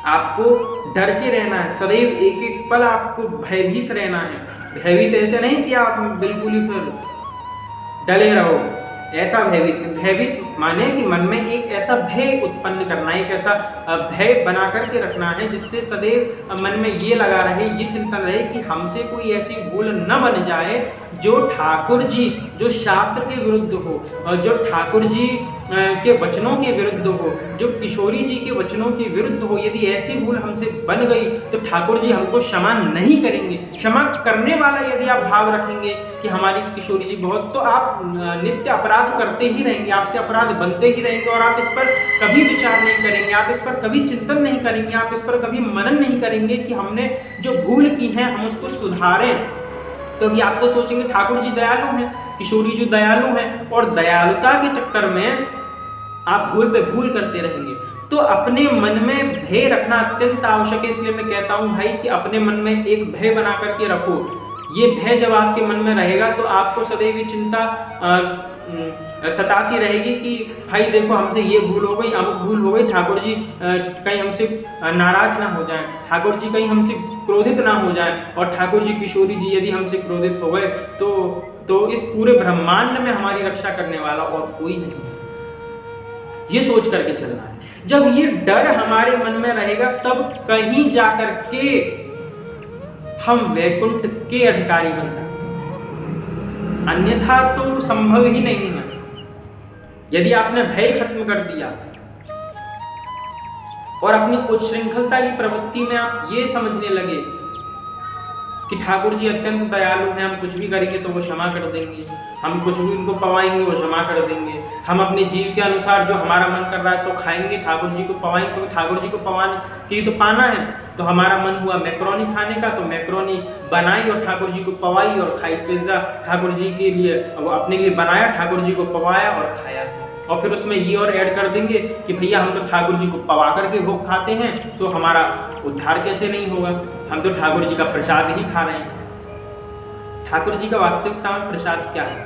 आपको डर के रहना है, सदैव एक एक पल आपको भयभीत रहना है। भयभीत ऐसे नहीं कि आप बिल्कुल ही फिर डले रहो, ऐसा भयभीत माने कि मन में एक ऐसा भय उत्पन्न करना है, एक ऐसा भय बना करके रखना है जिससे सदैव मन में ये लगा रहे, ये चिंतन रहे कि हमसे कोई ऐसी भूल न बन जाए जो ठाकुर जी, जो शास्त्र के विरुद्ध हो और जो ठाकुर जी के वचनों के विरुद्ध हो, जो किशोरी जी के वचनों के विरुद्ध हो। यदि ऐसी भूल हमसे बन गई तो ठाकुर जी हमको क्षमा नहीं करेंगे। क्षमा करने वाला यदि आप भाव रखेंगे कि हमारी किशोरी जी बहुत, तो आप नित्य अपराध करते ही रहेंगे, आपसे अपराध बनते ही रहेंगे और आप इस पर कभी विचार नहीं करेंगे, आप इस पर कभी चिंतन नहीं करेंगे, आप इस पर कभी मनन नहीं करेंगे कि हमने जो भूल की है हम उसको सुधारें। क्योंकि आप तो सोचेंगे ठाकुर जी दयालु हैं, किशोरी जी दयालु हैं और दयालुता के चक्कर में आप भूल पे भूल करते रहेंगे। तो अपने मन में भय रखना अत्यंत आवश्यक है। इसलिए मैं कहता हूँ भाई कि अपने मन में एक भय बना करके रखो। ये भय जब आपके मन में रहेगा तो आपको सदैव चिंता सताती रहेगी कि भाई देखो हमसे ये भूल हो गई, अमुक भूल हो गई, ठाकुर जी कहीं हमसे नाराज ना हो जाए, ठाकुर जी कहीं हमसे क्रोधित ना हो जाए, और ठाकुर जी किशोरी जी यदि हमसे क्रोधित हो गए तो इस पूरे ब्रह्मांड में हमारी रक्षा करने वाला और कोई नहीं। ये सोच करके चलना है। जब ये डर हमारे मन में रहेगा तब कहीं जाकर के हम वैकुंठ के अधिकारी बन सकते हैं, अन्यथा तो संभव ही नहीं है। यदि आपने भय खत्म कर दिया और अपनी उच्छृंखलता की प्रवृत्ति में आप ये समझने लगे कि ठाकुर जी अत्यंत दयालु हैं, हम कुछ भी करेंगे तो वो क्षमा कर देंगे, हम कुछ भी उनको पवाएंगे वो क्षमा कर देंगे, हम अपने जीव के अनुसार जो हमारा मन कर रहा है सो खाएंगे, ठाकुर जी को पवाएंगे, क्योंकि ठाकुर जी को पवाने के लिए तो पाना है। तो हमारा मन हुआ मैक्रोनी खाने का, तो मैक्रोनी बनाई और ठाकुर जी को पवाई और खाई। पिज्ज़ा ठाकुर जी के लिए वो अपने लिए बनाया, ठाकुर जी को पवाया और खाया। और फिर उसमें ये और ऐड कर देंगे कि भैया हम तो ठाकुर जी को पवा करके भोग खाते हैं, तो हमारा उद्धार कैसे नहीं होगा, हम तो ठाकुर जी का प्रसाद ही खा रहे हैं। ठाकुर जी का वास्तविकता में प्रसाद क्या है?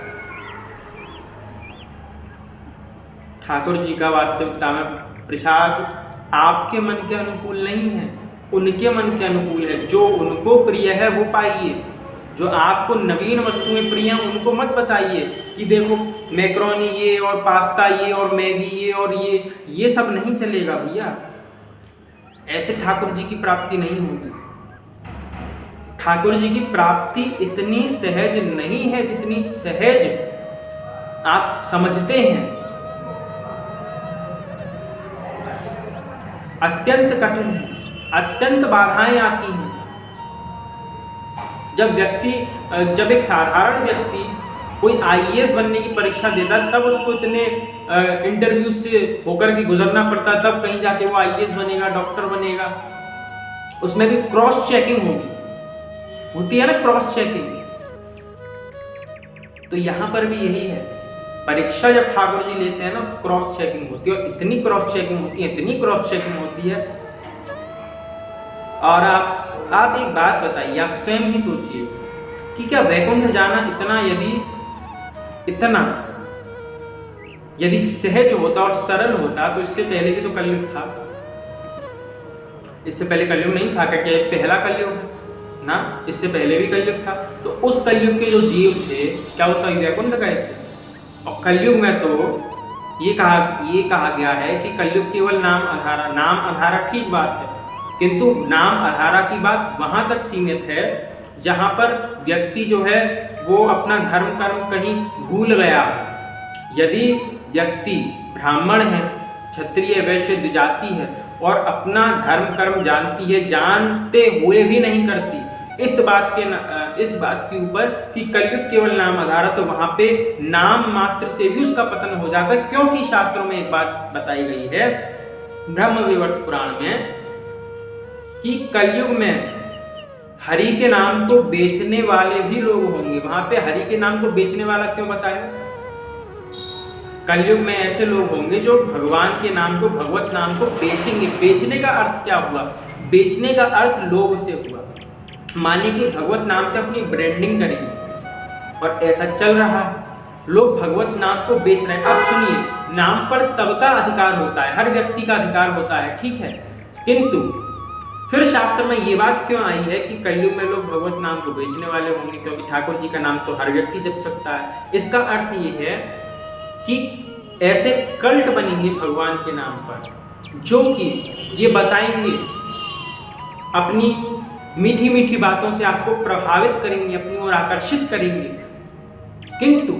ठाकुर जी का वास्तविकता में प्रसाद आपके मन के अनुकूल नहीं है, उनके मन के अनुकूल है। जो उनको प्रिय है वो पाइए, जो आपको नवीन वस्तुएं प्रिय हैं उनको मत बताइए कि देखो मैक्रोनी ये और पास्ता ये और मैगी ये और ये सब नहीं चलेगा भैया। ऐसे ठाकुर जी की प्राप्ति नहीं होगी। ठाकुर जी की प्राप्ति इतनी सहज नहीं है जितनी सहज आप समझते हैं। अत्यंत कठिन है, अत्यंत बाधाएं आती हैं। जब एक साधारण व्यक्ति कोई आईएएस बनने की परीक्षा देता तब उसको इतने इंटरव्यू से होकर के गुजरना पड़ता, तब कहीं जाके वो आईएएस बनेगा, डॉक्टर बनेगा। उसमें भी क्रॉस चेकिंग होती है ना, क्रॉस चेकिंग। तो यहाँ पर भी यही है, परीक्षा जब ठाकुर जी लेते हैं ना क्रॉस चेकिंग होती है, और इतनी क्रॉस चेकिंग होती है, इतनी क्रॉस चेकिंग होती है। और आप एक बात बताइए, आप स्वयं ही सोचिए कि क्या वैकुंठ जाना यदि सहज होता और सरल होता तो इससे पहले भी तो कलयुग था। इससे पहले कलयुग नहीं था क्या? पहला कलयुग ना, इससे पहले भी कलयुग था। तो उस कलयुग के जो जीव थे क्या वो सभी वैकुंठ गए थे? और कलयुग में तो ये कहा गया है कि कलयुग केवल नाम आधारा ठीक बात है, किंतु नाम आधारा की बात वहां तक सीमित है जहां पर व्यक्ति जो है वो अपना धर्म कर्म कहीं भूल गया। यदि व्यक्ति ब्राह्मण है, क्षत्रिय वैश्य द्विजाति है और अपना धर्म कर्म जानती है, जानते हुए भी नहीं करती, इस बात के ऊपर कि कलयुग केवल नाम आधारा, तो वहां पे नाम मात्र से भी उसका पतन हो जाता है। क्योंकि शास्त्रों में एक बात बताई गई है ब्रह्म विवर्त पुराण में कि कलयुग में हरि के नाम को बेचने वाले भी लोग होंगे। वहां पे हरि के नाम को बेचने वाला क्यों बताया? कलयुग में ऐसे लोग होंगे जो भगवान के नाम को, भगवत नाम को बेचेंगे। बेचने का अर्थ क्या हुआ? बेचने का अर्थ लोभ से हुआ। माने कि भगवत नाम से अपनी ब्रांडिंग करेंगे और ऐसा चल रहा है, लोग भगवत नाम को बेच रहे हैं। आप सुनिए, नाम पर सबका अधिकार होता है, हर व्यक्ति का अधिकार होता है, ठीक है, किंतु फिर शास्त्र में ये बात क्यों आई है कि कलयुग में लोग भगवत नाम को बेचने वाले होंगे? क्योंकि ठाकुर जी का नाम तो हर व्यक्ति जप सकता है। इसका अर्थ ये है कि ऐसे कल्ट बनेंगे भगवान के नाम पर जो कि ये बताएंगे, अपनी मीठी मीठी बातों से आपको प्रभावित करेंगे, अपनी ओर आकर्षित करेंगे, किंतु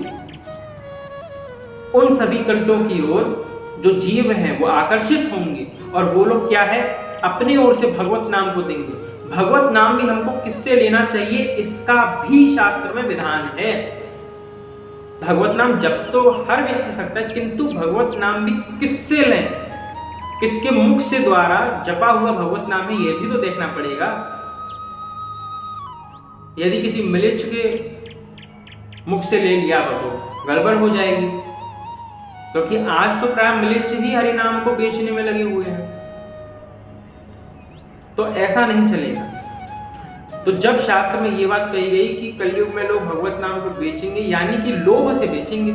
उन सभी कल्टों की ओर जो जीव हैं वो आकर्षित होंगे और वो लोग क्या है, अपनी ओर से भगवत नाम को देंगे। भगवत नाम भी हमको किससे लेना चाहिए इसका भी शास्त्र में विधान है। भगवत नाम जप तो हर व्यक्ति सकता है, किंतु भगवत नाम भी किससे लें, किसके मुख से द्वारा जपा हुआ भगवत नाम है, ये भी तो देखना पड़ेगा। यदि किसी म्लेच्छ के मुख से ले लिया तो गड़बड़ हो जाएगी, क्योंकि आज तो प्राय म्लेच्छ ही हरि नाम को बेचने में लगे हुए हैं। तो ऐसा नहीं चलेगा। तो जब शास्त्र में ये बात कही गई कि कलयुग में लोग भगवत नाम को बेचेंगे, यानी कि लोभ से बेचेंगे,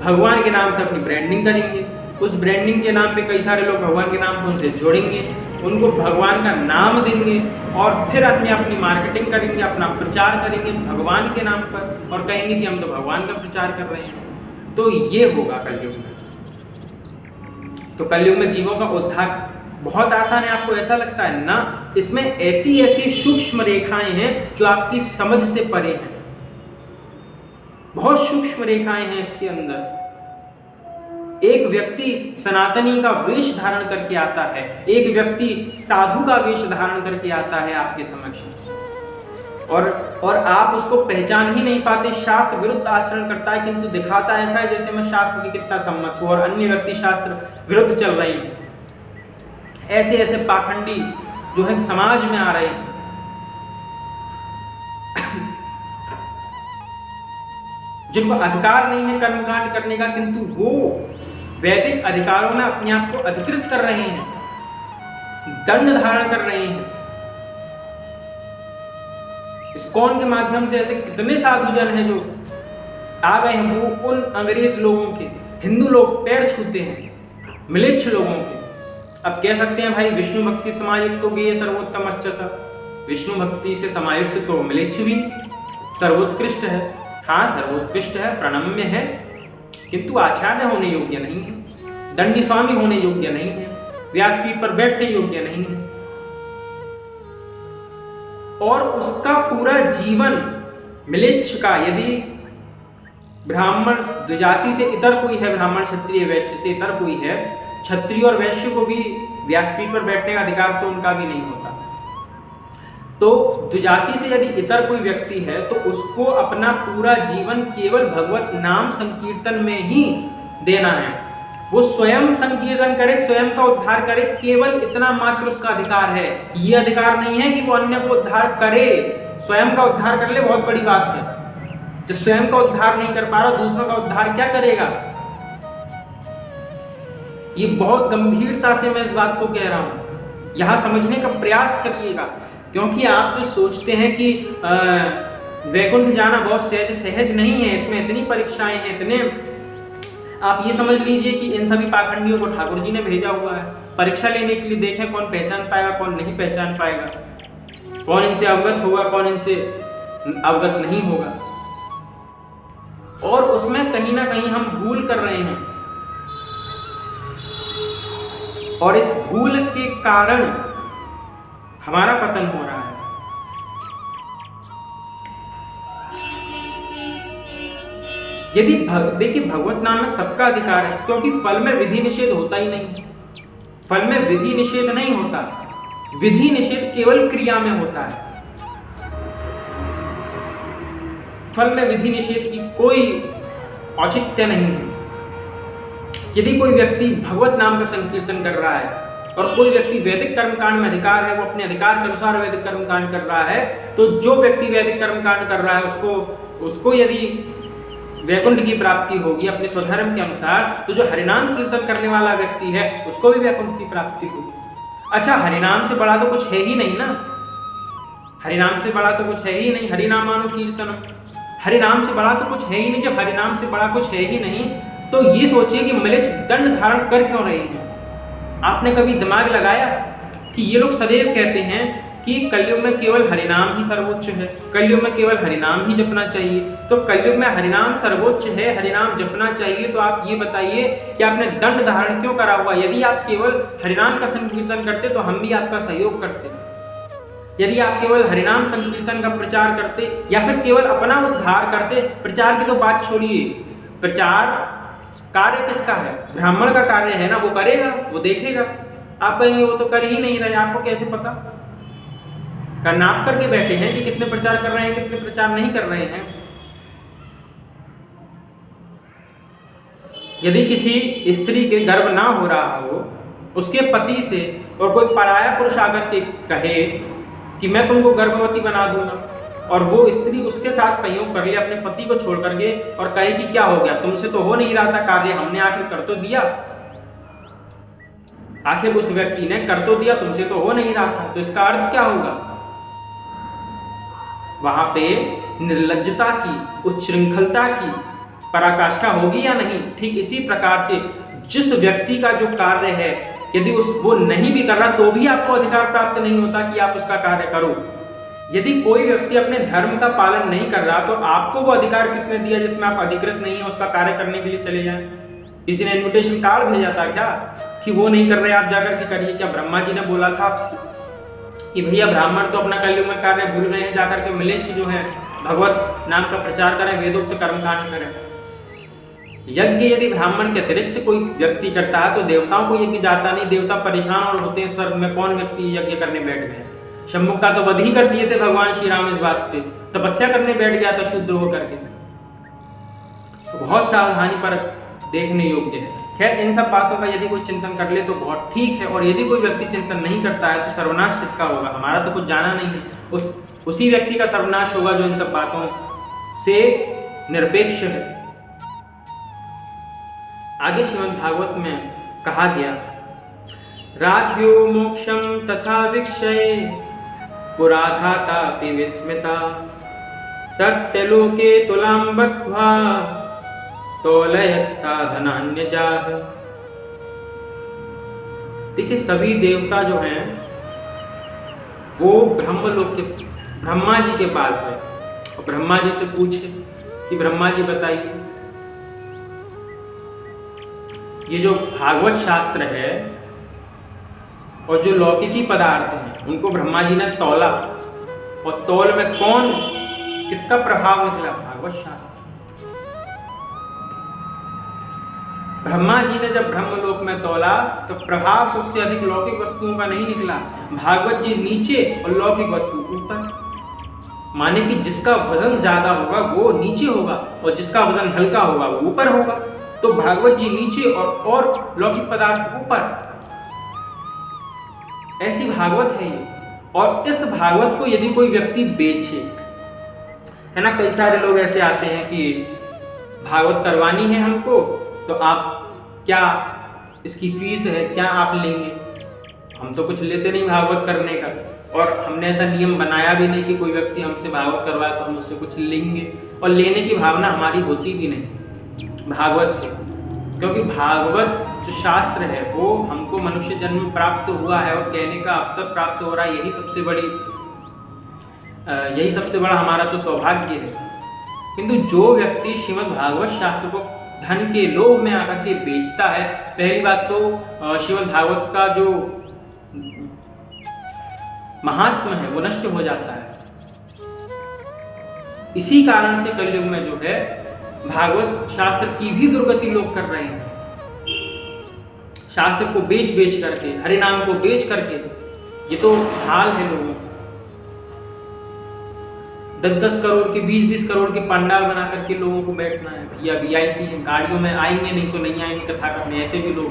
भगवान के नाम से अपनी ब्रांडिंग करेंगे, उस ब्रांडिंग के नाम पे कई सारे लोग भगवान के नाम को उनसे जोड़ेंगे, उनको भगवान का नाम देंगे और फिर अपनी मार्केटिंग करेंगे, अपना प्रचार करेंगे भगवान के नाम पर और कहेंगे कि हम तो भगवान का प्रचार कर रहे हैं। तो ये होगा कलयुग में। तो कलयुग में जीवों का उद्धार बहुत आसान है, आपको ऐसा लगता है ना? इसमें ऐसी सूक्ष्म रेखाएं हैं जो आपकी समझ से परे हैं, बहुत सूक्ष्म रेखाएं हैं इसके अंदर। एक व्यक्ति सनातनी का वेश धारण करके आता है, एक व्यक्ति साधु का वेश धारण करके आता है आपके समक्ष, और आप उसको पहचान ही नहीं पाते, शास्त्र विरुद्ध आचरण करता है, किंतु दिखाता ऐसा है जैसे मैं शास्त्र की कितना सम्मत हूं और अन्य व्यक्ति शास्त्र विरुद्ध चल रहे हैं। ऐसे ऐसे पाखंडी जो है समाज में आ रहे हैं। जिनको अधिकार नहीं है कर्मकांड करने का, किंतु वो वैदिक अधिकारों में अपने आप को अधिकृत कर रहे हैं, दंड धारण कर रहे हैं। इस्कॉन के माध्यम से ऐसे कितने साधुजन हैं जो आ गए हैं, वो उन अंग्रेज लोगों के, हिंदू लोग पैर छूते हैं, मिलेच्छ लोगों के। अब कह सकते हैं भाई विष्णु भक्ति समायुक्त तो गेय सर्वोत्तम अच्छा, विष्णु भक्ति से समायुक्त तो मिलेच्छ भी सर्वोत्कृष्ट है। हाँ, सर्वोत्कृष्ट है, प्रणम्य है, किंतु आचार्य होने योग्य नहीं है, दंडी स्वामी होने योग्य नहीं है, व्यासपीठ पर बैठने योग्य नहीं है। और उसका पूरा जीवन मिलेच्छ का, यदि ब्राह्मण द्विजाति से इतर कोई है, ब्राह्मण क्षत्रिय वैश्य से इतर कोई है, क्षत्रिय और वैश्य को भी व्यासपीठ पर बैठने का अधिकार तो उनका भी नहीं होता। तो द्विजाति से यदि इतर कोई व्यक्ति है तो उसको अपना पूरा जीवन केवल भगवत नाम संकीर्तन में ही देना है। वो स्वयं संकीर्तन करे, स्वयं का उद्धार करे, केवल इतना मात्र उसका अधिकार है। ये अधिकार नहीं है कि वो अन्य को उद्धार करे, स्वयं का उद्धार कर ले, बहुत बड़ी बात है। जो स्वयं का उद्धार नहीं कर पा रहा, दूसरों का उद्धार क्या करेगा? ये बहुत गंभीरता से मैं इस बात को कह रहा हूं, यहां समझने का प्रयास करिएगा। क्योंकि आप जो सोचते हैं कि वैकुंठ जाना बहुत सहज नहीं है, इसमें इतनी परीक्षाएं हैं, इतने, आप ये समझ लीजिए कि इन सभी पाखंडियों को ठाकुर जी ने भेजा हुआ है परीक्षा लेने के लिए। देखें कौन पहचान पाएगा, कौन नहीं पहचान पाएगा, कौन इनसे अवगत होगा, कौन इनसे अवगत नहीं होगा। और उसमें कहीं ना कहीं हम भूल कर रहे हैं, और इस भूल के कारण हमारा पतन हो रहा है। यदि देखिए, भगवत नाम में सबका अधिकार है, क्योंकि फल में विधि निषेध होता ही नहीं। फल में विधि निषेध नहीं होता, विधि निषेध केवल क्रिया में होता है। फल में विधि निषेध की कोई औचित्य नहीं है। यदि कोई व्यक्ति भगवत नाम का संकीर्तन कर रहा है और कोई व्यक्ति वैदिक कर्मकांड में अधिकार है, वो अपने अधिकार के अनुसार वैदिक कर्मकांड कर रहा है, तो जो व्यक्ति वैदिक कर्मकांड कर रहा है उसको यदि वैकुंठ की प्राप्ति होगी अपने स्वधर्म के अनुसार, तो जो हरिनाम कीर्तन करने वाला व्यक्ति है उसको भी वैकुंठ की प्राप्ति होगी। अच्छा, हरिनाम से बड़ा तो कुछ है ही नहीं ना, हरिनाम से बड़ा तो कुछ है ही नहीं। हरिनामानु कीर्तन, हरिनाम से बड़ा तो कुछ है ही नहीं। जब हरिनाम से बड़ा कुछ है ही नहीं, तो ये सोचिए कि मिलेच्छ दंड धारण कर क्यों रही है। आपने कभी दिमाग लगाया कि ये लोग सदैव कहते हैं कि कलयुग में केवल हरिनाम ही सर्वोच्च है, कलयुग में केवल हरिनाम ही जपना चाहिए। तो कलयुग में हरिनाम सर्वोच्च है, हरिनाम जपना चाहिए, तो आप ये बताइए कि आपने दंड धारण क्यों करा हुआ? यदि आप केवल हरिनाम का संकीर्तन करते तो हम भी आपका सहयोग करते। यदि आप केवल हरिनाम संकीर्तन का प्रचार करते या फिर केवल अपना उद्धार करते, प्रचार की तो बात छोड़िए, प्रचार कार्य किसका है? ब्राह्मण का कार्य है ना, वो करेगा, वो देखेगा। आप कहेंगे वो तो कर ही नहीं रहे, आपको कैसे पता? का नाप करके बैठे हैं कि कितने प्रचार कर रहे हैं, कितने प्रचार नहीं कर रहे हैं। यदि किसी स्त्री के गर्भ ना हो रहा हो, उसके पति से और कोई पराया पुरुष आकर के कहे कि मैं तुमको गर्भवती बना दूंगा, और वो स्त्री उसके साथ संयोग कर ले अपने पति को छोड़ करके और कहे कि क्या हो गया, तुमसे तो हो नहीं रहा था कार्य, हमने आखिर कर तो दिया, आखिर उस व्यक्ति ने कर तो दिया, तुमसे तो हो नहीं रहा था, तो इसका अर्थ क्या होगा? वहां पे निर्लज्जता की, उच्छृंखलता की पराकाष्ठा होगी या नहीं? ठीक इसी प्रकार से जिस व्यक्ति का जो कार्य है, यदि वो नहीं भी कर रहा तो भी आपको अधिकार प्राप्त नहीं होता कि आप उसका कार्य करो। यदि कोई व्यक्ति अपने धर्म का पालन नहीं कर रहा तो आपको वो अधिकार किसने दिया जिसमें आप अधिकृत नहीं है उसका कार्य करने के लिए चले जाएं? किसी ने इन्विटेशन कार्ड भेजा था क्या कि वो नहीं कर रहे आप जाकर के करिए? क्या ब्रह्मा जी ने बोला था आपसे कि भैया ब्राह्मण तो अपना कलयुग में कार्य भूल रहे हैं, जाकर के मिलेच्छ जो है भगवत नाम का प्रचार करें, वेदोक्त कर्मकांड करें? यज्ञ यदि ब्राह्मण के अतिरिक्त कोई व्यक्ति करता है तो देवताओं को यज्ञ जाता नहीं, देवता परेशान और होते हैं, स्वर्ग में कौन व्यक्ति यज्ञ करने बैठ गए। शंभुक का तो वध ही कर दिए थे भगवान श्री राम इस बात पे, तपस्या करने बैठ गया था शूद्र होकर के। तो बहुत सावधानी पर देखने योग्य है। खैर, इन सब बातों का यदि कोई चिंतन कर ले तो बहुत ठीक है, और यदि कोई व्यक्ति चिंतन नहीं करता है तो सर्वनाश किसका होगा? हमारा तो कुछ जाना नहीं है, उसी व्यक्ति का सर्वनाश होगा जो इन सब बातों से निरपेक्ष है। आगे श्रीमद् भागवत में कहा गया, राज्यो मोक्षम तथा विक्षये पुराधातापि विस्मिता सत्यलोके तुलां बद्ध्वा तोलयत् साधनान्यजाः। देखिए, सभी देवता जो हैं वो ब्रह्मलोक के ब्रह्मा जी के पास है, और ब्रह्मा जी से पूछे कि ब्रह्मा जी बताइए, ये जो भागवत शास्त्र है और जो लौकिकी पदार्थ हैं उनको ब्रह्मा जी ने तौला, और तौल में कौन किसका प्रभाव निकला? भागवत शास्त्र। ब्रह्मा जी ने जब ब्रह्मलोक में तौला तो प्रभाव सबसे अधिक लौकिक वस्तुओं का नहीं निकला। भागवत जी नीचे और लौकिक वस्तु ऊपर, माने कि जिसका वजन ज्यादा होगा वो नीचे होगा और जिसका वजन हल्का होगा वो ऊपर होगा। तो भागवत जी नीचे और लौकिक पदार्थ ऊपर, ऐसी भागवत है ये। और इस भागवत को यदि कोई व्यक्ति बेचे, है ना, कई सारे लोग ऐसे आते हैं कि भागवत करवानी है हमको, तो आप क्या इसकी फीस है, क्या आप लेंगे? हम तो कुछ लेते नहीं भागवत करने का, और हमने ऐसा नियम बनाया भी नहीं कि कोई व्यक्ति हमसे भागवत करवाए तो हम उससे कुछ लेंगे, और लेने की भावना हमारी होती भी नहीं भागवत से, क्योंकि भागवत जो शास्त्र है वो हमको मनुष्य जन्म में प्राप्त हुआ है और कहने का अवसर प्राप्त हो रहा है। यही सबसे बड़ा हमारा तो सौभाग्य है। किंतु जो व्यक्ति श्रीमद् भागवत शास्त्र को धन के लोभ में आकर के बेचता है, पहली बात तो श्रीमद् भागवत का जो महात्मा है वो नष्ट हो जाता है। इसी कारण से कलयुग में जो है भागवत शास्त्र की भी दुर्गति लोग कर रहे हैं। शास्त्र को बेच करके, हरिनाम को बेच करके, ये तो हाल है लोगों का। 10-10 करोड़ के 20-20 करोड़ के पंडाल बना करके लोगों को बैठना है। भैया VIP है, गाड़ियों में आएंगे नहीं तो नहीं आएंगे कथा करने, ऐसे भी लोग।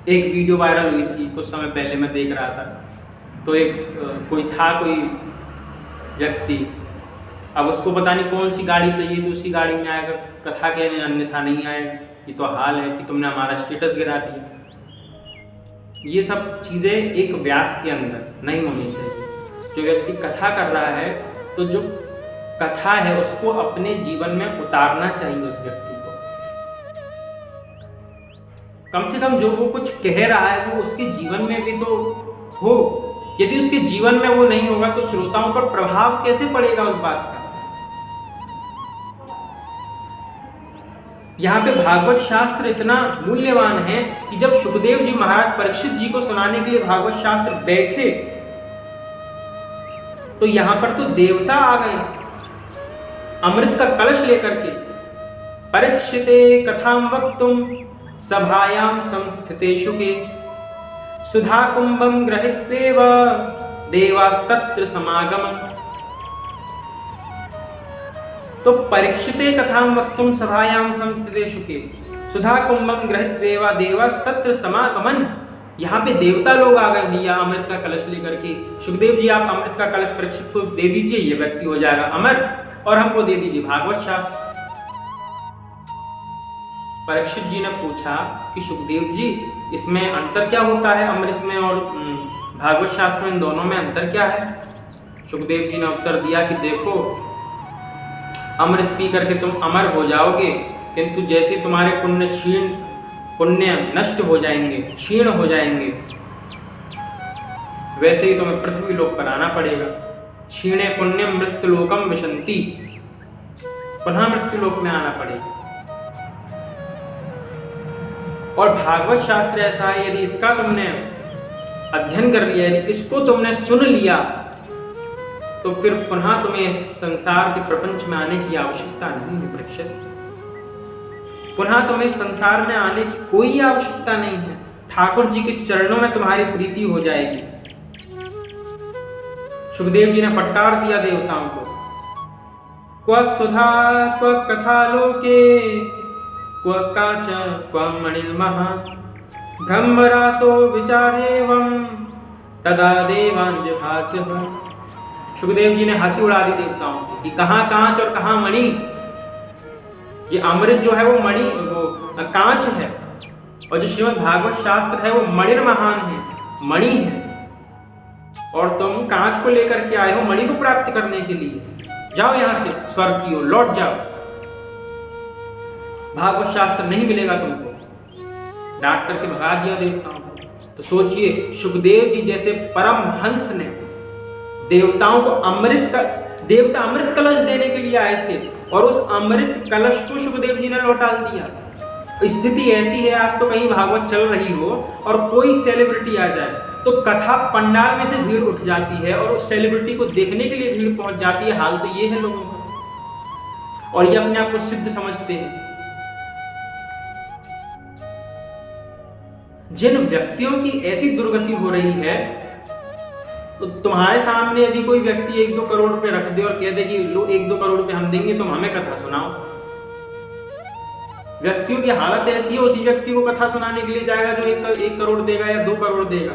एक वीडियो वायरल हुई थी कुछ समय पहले, मैं देख रहा था, तो कोई व्यक्ति, अब उसको पता नहीं कौन सी गाड़ी चाहिए तो उसी गाड़ी में आएगा कथा कहने, अन्यथा नहीं आएगा। ये तो हाल है कि तुमने हमारा स्टेटस गिरा दिया। ये सब चीज़ें एक व्यास के अंदर नहीं होनी चाहिए। जो व्यक्ति कथा कर रहा है तो जो कथा है उसको अपने जीवन में उतारना चाहिए उस व्यक्ति को। कम से कम जो वो कुछ कह रहा है वो उसके जीवन में भी तो हो। यदि उसके जीवन में वो नहीं होगा तो श्रोताओं पर प्रभाव कैसे पड़ेगा उस बात का? यहाँ पे भागवत शास्त्र इतना मूल्यवान है कि जब सुखदेव जी महाराज परीक्षित जी को सुनाने के लिए भागवत शास्त्र बैठे तो यहाँ पर तो देवता आ गए अमृत का कलश लेकर के। परीक्षिते कथां वक्तुम सभायां संस्थितेषु के सुधा कुंभं गृहीत्वेव देवास्तत्र समागमन्। तो परीक्षिते कथां वक्तुम सभायां संस्थितेषु के सुधा कुंभं गृहीत्वेव देवास्तत्र समागमन्। यहाँ पे देवता लोग आ गए भैया अमृत का कलश लेकर के। सुखदेव जी आप अमृत का कलश परीक्षित को दे दीजिए, ये व्यक्ति हो जाएगा अमर, और हमको दे दीजिए भागवत शास्त्र। परीक्षित जी ने पूछा कि सुखदेव जी इसमें अंतर क्या होता है, अमृत में और भागवत शास्त्र में, इन दोनों में अंतर क्या है? सुखदेव जी ने उत्तर दिया कि देखो, अमृत पी करके तुम अमर हो जाओगे, किंतु जैसे तुम्हारे पुण्य नष्ट हो जाएंगे, क्षीण हो जाएंगे, वैसे ही तुम्हें पृथ्वी लोक पर आना पड़ेगा। क्षीणे पुण्यम मृत्युलोकम विशन्ति, पुनः मृत्युलोक में आना पड़ेगा। और भागवत शास्त्र ऐसा है, यदि इसका तुमने अध्ययन कर लिया, यदि इसको तुमने सुन लिया, तो फिर पुनः तुम्हें इस संसार के प्रपंच में आने की आवश्यकता नहीं है। परीक्षित पुनः तुम्हें संसार में आने की कोई आवश्यकता नहीं है। ठाकुर जी के चरणों में तुम्हारी प्रीति हो जाएगी। सुखदेव जी ने फटकार दिया देवताओं को, क्व सुधा क्व कथा लोके क्व काच क्व मणिर्महा ब्रह्मरातो विचारेवं तदा देवांजभास्यः। सुखदेव जी ने हंसी उड़ा दी देवताओं की कि कहाँ कांच और कहाँ मणि। ये अमृत जो है वो मणि, वो कांच है, और जो श्रीमद् भागवत शास्त्र है वो मणिर महान है, मणि है। और तुम कांच को लेकर के आए हो मणि को प्राप्त करने के लिए। जाओ यहां से, स्वर्ग की ओर लौट जाओ, भागवत शास्त्र नहीं मिलेगा तुमको। डांट करके भगा दिया देवताओं को। तो सोचिए, सुखदेव जी जैसे परम हंस ने देवताओं को देवता अमृत कलश देने के लिए आए थे, और उस अमृत कलश को सुखदेव जी ने लौटा दिया। स्थिति ऐसी है, आज तो कहीं भागवत चल रही हो और कोई सेलिब्रिटी आ जाए तो कथा पंडाल में से भीड़ उठ जाती है और उस सेलिब्रिटी को देखने के लिए भीड़ पहुंच जाती है। हाल तो ये है लोगों का, और ये अपने आप को सिद्ध समझते हैं। जिन व्यक्तियों की ऐसी दुर्गति हो रही है, तो तुम्हारे सामने यदि कोई व्यक्ति 1-2 करोड़ रुपए रख दे और कह दे कि लो 1-2 करोड़ रुपए हम देंगे, तुम हमें कथा सुनाओ। व्यक्तियों की हालत ऐसी है, उसी व्यक्ति को कथा सुनाने के लिए जाएगा जो 1 करोड़ देगा या 2 करोड़ देगा।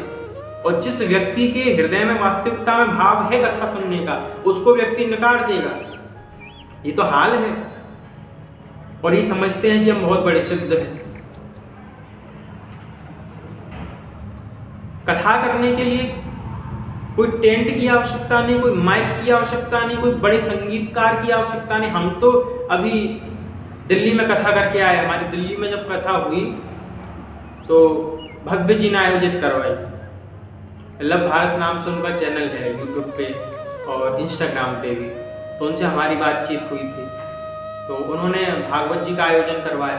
और जिस व्यक्ति के हृदय में वास्तविकता में भाव है कथा सुनने का, उसको व्यक्ति नकार देगा। ये तो हाल है, और ये समझते हैं कि हम बहुत बड़े सिद्ध हैं। कथा करने के लिए कोई टेंट की आवश्यकता नहीं, कोई माइक की आवश्यकता नहीं, कोई बड़े संगीतकार की आवश्यकता नहीं। हम तो अभी दिल्ली में कथा करके आए। हमारी दिल्ली में जब कथा हुई तो भव्य जी ने आयोजित करवाई। लव भारत नाम से उनका चैनल है यूट्यूब पे और इंस्टाग्राम पे भी, तो उनसे हमारी बातचीत हुई थी। तो उन्होंने भागवत जी का आयोजन करवाया।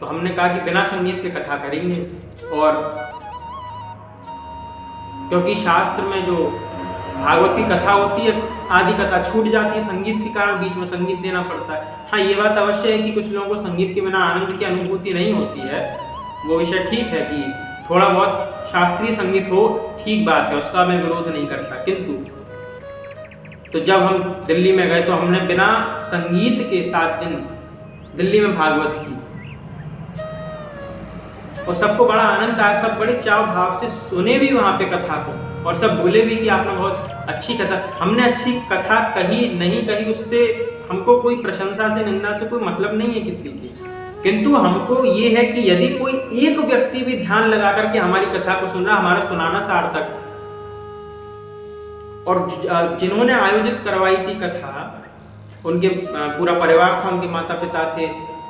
तो हमने कहा कि बिना संगीत के कथा करेंगे, और क्योंकि शास्त्र में जो भागवत की कथा होती है, आधी कथा छूट जाती है संगीत के कारण, बीच में संगीत देना पड़ता है। हाँ, ये बात अवश्य है कि कुछ लोगों को संगीत के बिना आनंद की अनुभूति नहीं होती है। वो विषय ठीक है कि थोड़ा बहुत शास्त्रीय संगीत हो, ठीक बात है, उसका मैं विरोध नहीं करता। किंतु तो जब हम दिल्ली में गए तो हमने बिना संगीत के 7 दिन दिल्ली में भागवत की, और सबको बड़ा आनंद आया। सब बड़े चाव भाव से सुने भी वहाँ पे कथा को, और सब बोले भी कि आपने बहुत अच्छी कथा। हमने अच्छी कथा कही नहीं कही, उससे हमको कोई प्रशंसा से निंदा से कोई मतलब नहीं है किसी की। किंतु हमको ये है कि यदि कोई एक व्यक्ति भी ध्यान लगा करके हमारी कथा को सुन रहा, हमारा सुनाना सार्थक। और जिन्होंने आयोजित करवाई थी कथा, उनके पूरा परिवार था, उनके माता पिता थे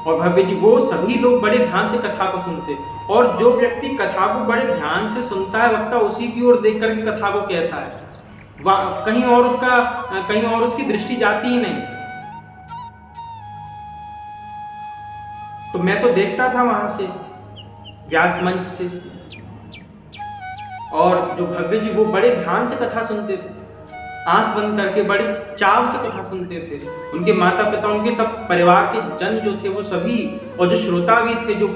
और भव्य जी, वो सभी लोग बड़े ध्यान से कथा को सुनते। और जो व्यक्ति कथा को बड़े ध्यान से सुनता है, वक्ता उसी की ओर देख करके कथा को कहता है, कहीं और उसकी दृष्टि जाती ही नहीं। तो मैं तो देखता था वहां से, व्यास मंच से, और जो भव्य जी वो बड़े ध्यान से कथा सुनते थे, आंख बंद करके बड़े चाव से कथा सुनते थे। उनके माता पिता, उनके सब परिवार के जन जो थे वो सभी, और जो श्रोता भी थे जो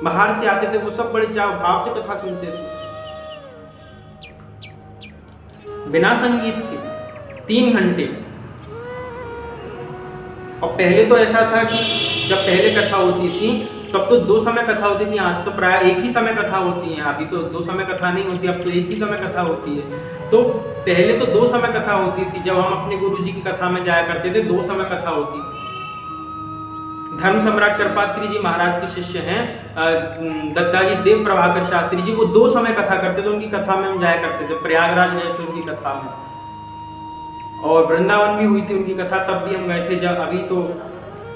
बाहर से आते थे, वो सब बड़े चाव भाव से कथा सुनते थे बिना संगीत के 3 घंटे। और पहले तो ऐसा था कि जब पहले कथा होती थी तब तो 2 समय कथा होती थी, आज तो प्राय एक ही समय कथा होती है। अभी तो 2 समय कथा नहीं होती, अब तो एक ही समय कथा होती है। तो पहले तो 2 समय कथा होती थी। जब हम अपने गुरु जी की कथा में जाया करते थे, 2 समय कथा होती थी। धर्म सम्राट कृपात्री जी महाराज के शिष्य हैं दत्ताजी देव प्रभाकर शास्त्री जी, वो 2 समय कथा करते थे। उनकी कथा में हम जाया करते थे, प्रयागराज गए थे उनकी कथा में, और वृंदावन भी हुई थी उनकी कथा, तब भी हम गए थे। जब अभी तो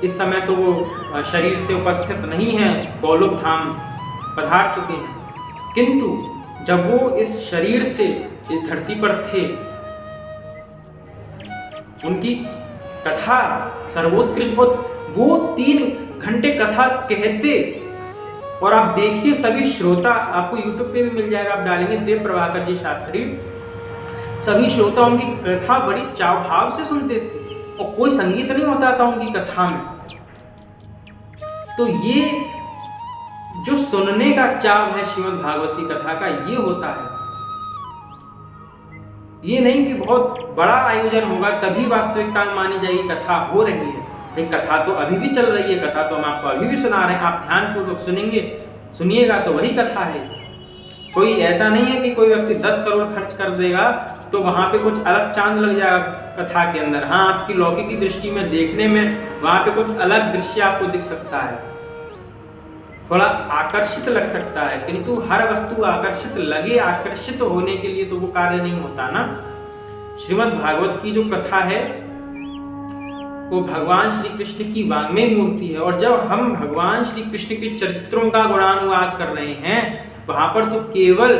इस समय तो वो शरीर से उपस्थित नहीं है, गोलोक धाम पधार चुके हैं। किंतु जब वो इस शरीर से इस धरती पर थे, उनकी कथा सर्वोत्कृष्ट, वो 3 घंटे कथा कहते। और आप देखिए सभी श्रोता, आपको यूट्यूब पे भी मिल जाएगा, आप डालेंगे देव प्रभाकर जी शास्त्री, सभी श्रोता उनकी कथा बड़ी चाव भाव से सुनते थे, और कोई संगीत नहीं होता था उनकी कथा में। तो ये जो सुनने का चाव है श्रीमद् भागवत की कथा का, ये होता है। ये नहीं कि बहुत बड़ा आयोजन होगा तभी वास्तविकता में मानी जाएगी कथा हो रही है। भाई कथा तो अभी भी चल रही है, कथा तो हम आपको अभी भी सुना रहे हैं, आप ध्यानपूर्वक सुनेंगे, सुनिएगा तो वही कथा है। कोई ऐसा नहीं है कि कोई व्यक्ति 10 करोड़ खर्च कर देगा तो वहां पे कुछ अलग चांद लग जाएगा कथा के अंदर। हाँ, आपकी लौकिक की दृष्टि में देखने में वहां पे कुछ अलग दृश्य आपको दिख सकता है, थोड़ा आकर्षित लग सकता है, किंतु हर वस्तु आकर्षित लगे, आकर्षित होने के लिए तो वो कार्य नहीं होता ना। श्रीमद् भागवत की जो कथा है वो भगवान श्री कृष्ण की वाङ्मय मूर्ति है, और जब हम भगवान श्री कृष्ण के चरित्रों का गुणानुवाद कर रहे हैं वहां पर तो केवल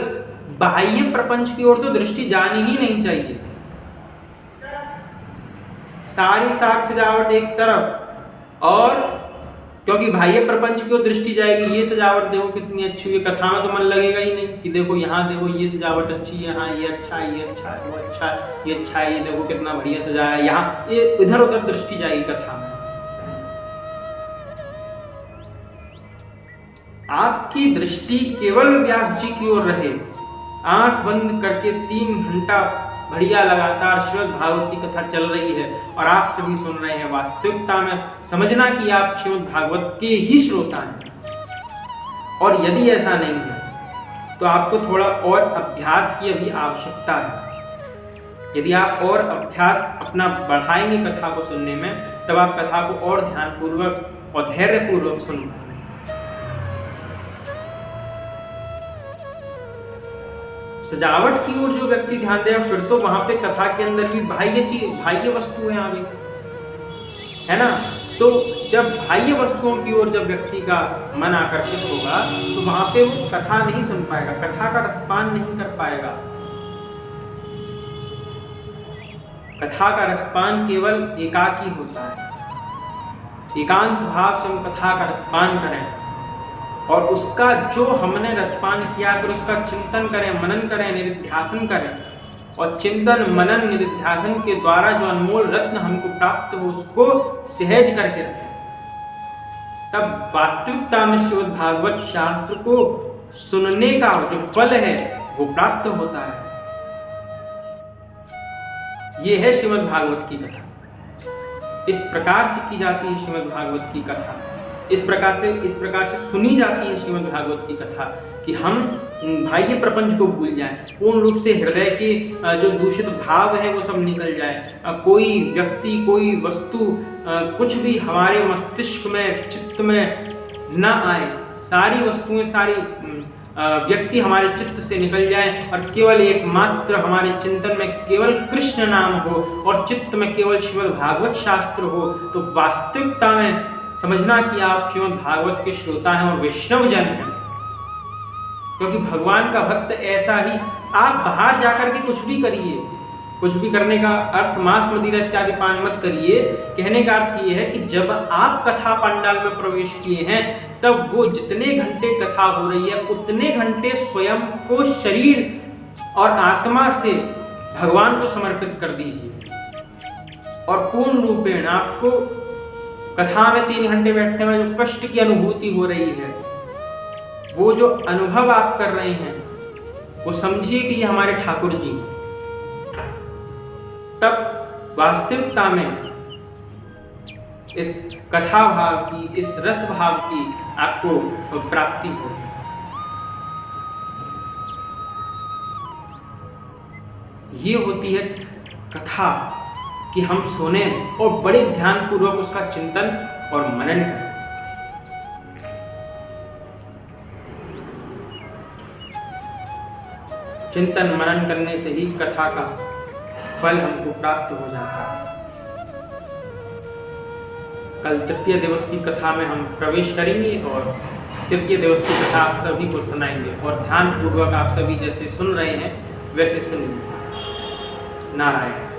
बाह्य प्रपंच की ओर तो दृष्टि जानी ही नहीं चाहिए। सारी साज सजावट एक तरफ, और क्योंकि बाह्य प्रपंच की ओर दृष्टि जाएगी, ये सजावट देखो कितनी अच्छी हुई, कथा में तो मन लगेगा ही नहीं कि देखो यहाँ देखो ये सजावट अच्छी है, हाँ ये अच्छा है, ये अच्छा है, वो अच्छा है, ये अच्छा है, ये देखो कितना बढ़िया सजाया है, यहाँ ये इधर उधर दृष्टि जाएगी कथा में। आपकी दृष्टि केवल व्यास जी की ओर रहे, आंख बंद करके 3 घंटा बढ़िया लगातार श्रीमद् भागवत की कथा चल रही है और आप सभी सुन रहे हैं। वास्तविकता में समझना कि आप श्रीमद् भागवत के ही श्रोता हैं, और यदि ऐसा नहीं है तो आपको थोड़ा और अभ्यास की अभी आवश्यकता है। यदि आप और अभ्यास अपना बढ़ाएंगे कथा को सुनने में, तब आप कथा को और ध्यानपूर्वक और धैर्यपूर्वक सुन पाएंगे। सजावट की ओर जो व्यक्ति ध्यान दे, फिर तो वहां पे कथा के अंदर भी बाह्य वस्तुएं आ गई है ना। तो जब बाह्य वस्तुओं की ओर जब व्यक्ति का मन आकर्षित होगा तो वहां पे वो कथा नहीं सुन पाएगा, कथा का रसपान नहीं कर पाएगा। कथा का रसपान केवल एकाकी होता है। एकांत भाव से हम कथा का रसपान करें और उसका जो हमने रसपान किया फिर उसका चिंतन करें, मनन करें, निधिध्यासन करें, और चिंतन मनन निधिध्यासन के द्वारा जो अनमोल रत्न हमको प्राप्त हो उसको सहज करके रखें। तब वास्तविकता में श्रीमद् भागवत शास्त्र को सुनने का जो फल है वो प्राप्त होता है। ये है श्रीमद् भागवत की कथा। इस प्रकार से की जाती है श्रीमद् भागवत की कथा, इस प्रकार से सुनी जाती है श्रीमद् भागवत की कथा कि हम बाह्य प्रपंच को भूल जाएं, पूर्ण रूप से हृदय के जो दूषित भाव है वो सब निकल जाए। कोई व्यक्ति, कोई वस्तु, कुछ भी हमारे मस्तिष्क में, चित्त में न आए। सारी वस्तुएं, सारी व्यक्ति हमारे चित्त से निकल जाए और केवल एकमात्र हमारे चिंतन में केवल कृष्ण नाम हो और चित्त में केवल श्रीमद् भागवत शास्त्र हो, तो वास्तविकता में समझना कि आप श्रीमद् भागवत के श्रोता हैं और वैष्णव जन हैं। क्योंकि भगवान का भक्त ऐसा ही, आप बाहर जाकर के कुछ भी करिए, कुछ भी करने का अर्थ मांस मदिरा इत्यादि पान मत करिए। कहने का अर्थ ये है कि जब आप कथा पंडाल में प्रवेश किए हैं तब वो जितने घंटे कथा हो रही है उतने घंटे स्वयं को शरीर और आत्मा से भगवान को समर्पित कर दीजिए, और पूर्ण रूपेण आपको कथा में 3 घंटे बैठने में जो कष्ट की अनुभूति हो रही है, वो जो अनुभव आप कर रहे हैं, वो समझिए कि ये हमारे ठाकुर जी। तब वास्तविकता में इस कथा भाव की, इस रस भाव की आपको प्राप्ति होगी। ये होती है कथा कि हम सुने और बड़े ध्यान पूर्वक उसका चिंतन और मनन करें। चिंतन मनन करने से ही कथा का फल हमको प्राप्त हो जाता है। कल तृतीय दिवस की कथा में हम प्रवेश करेंगे और तृतीय दिवस की कथा आप सभी को सुनाएंगे, और ध्यान पूर्वक आप सभी जैसे सुन रहे हैं वैसे सुनिए। नारायण।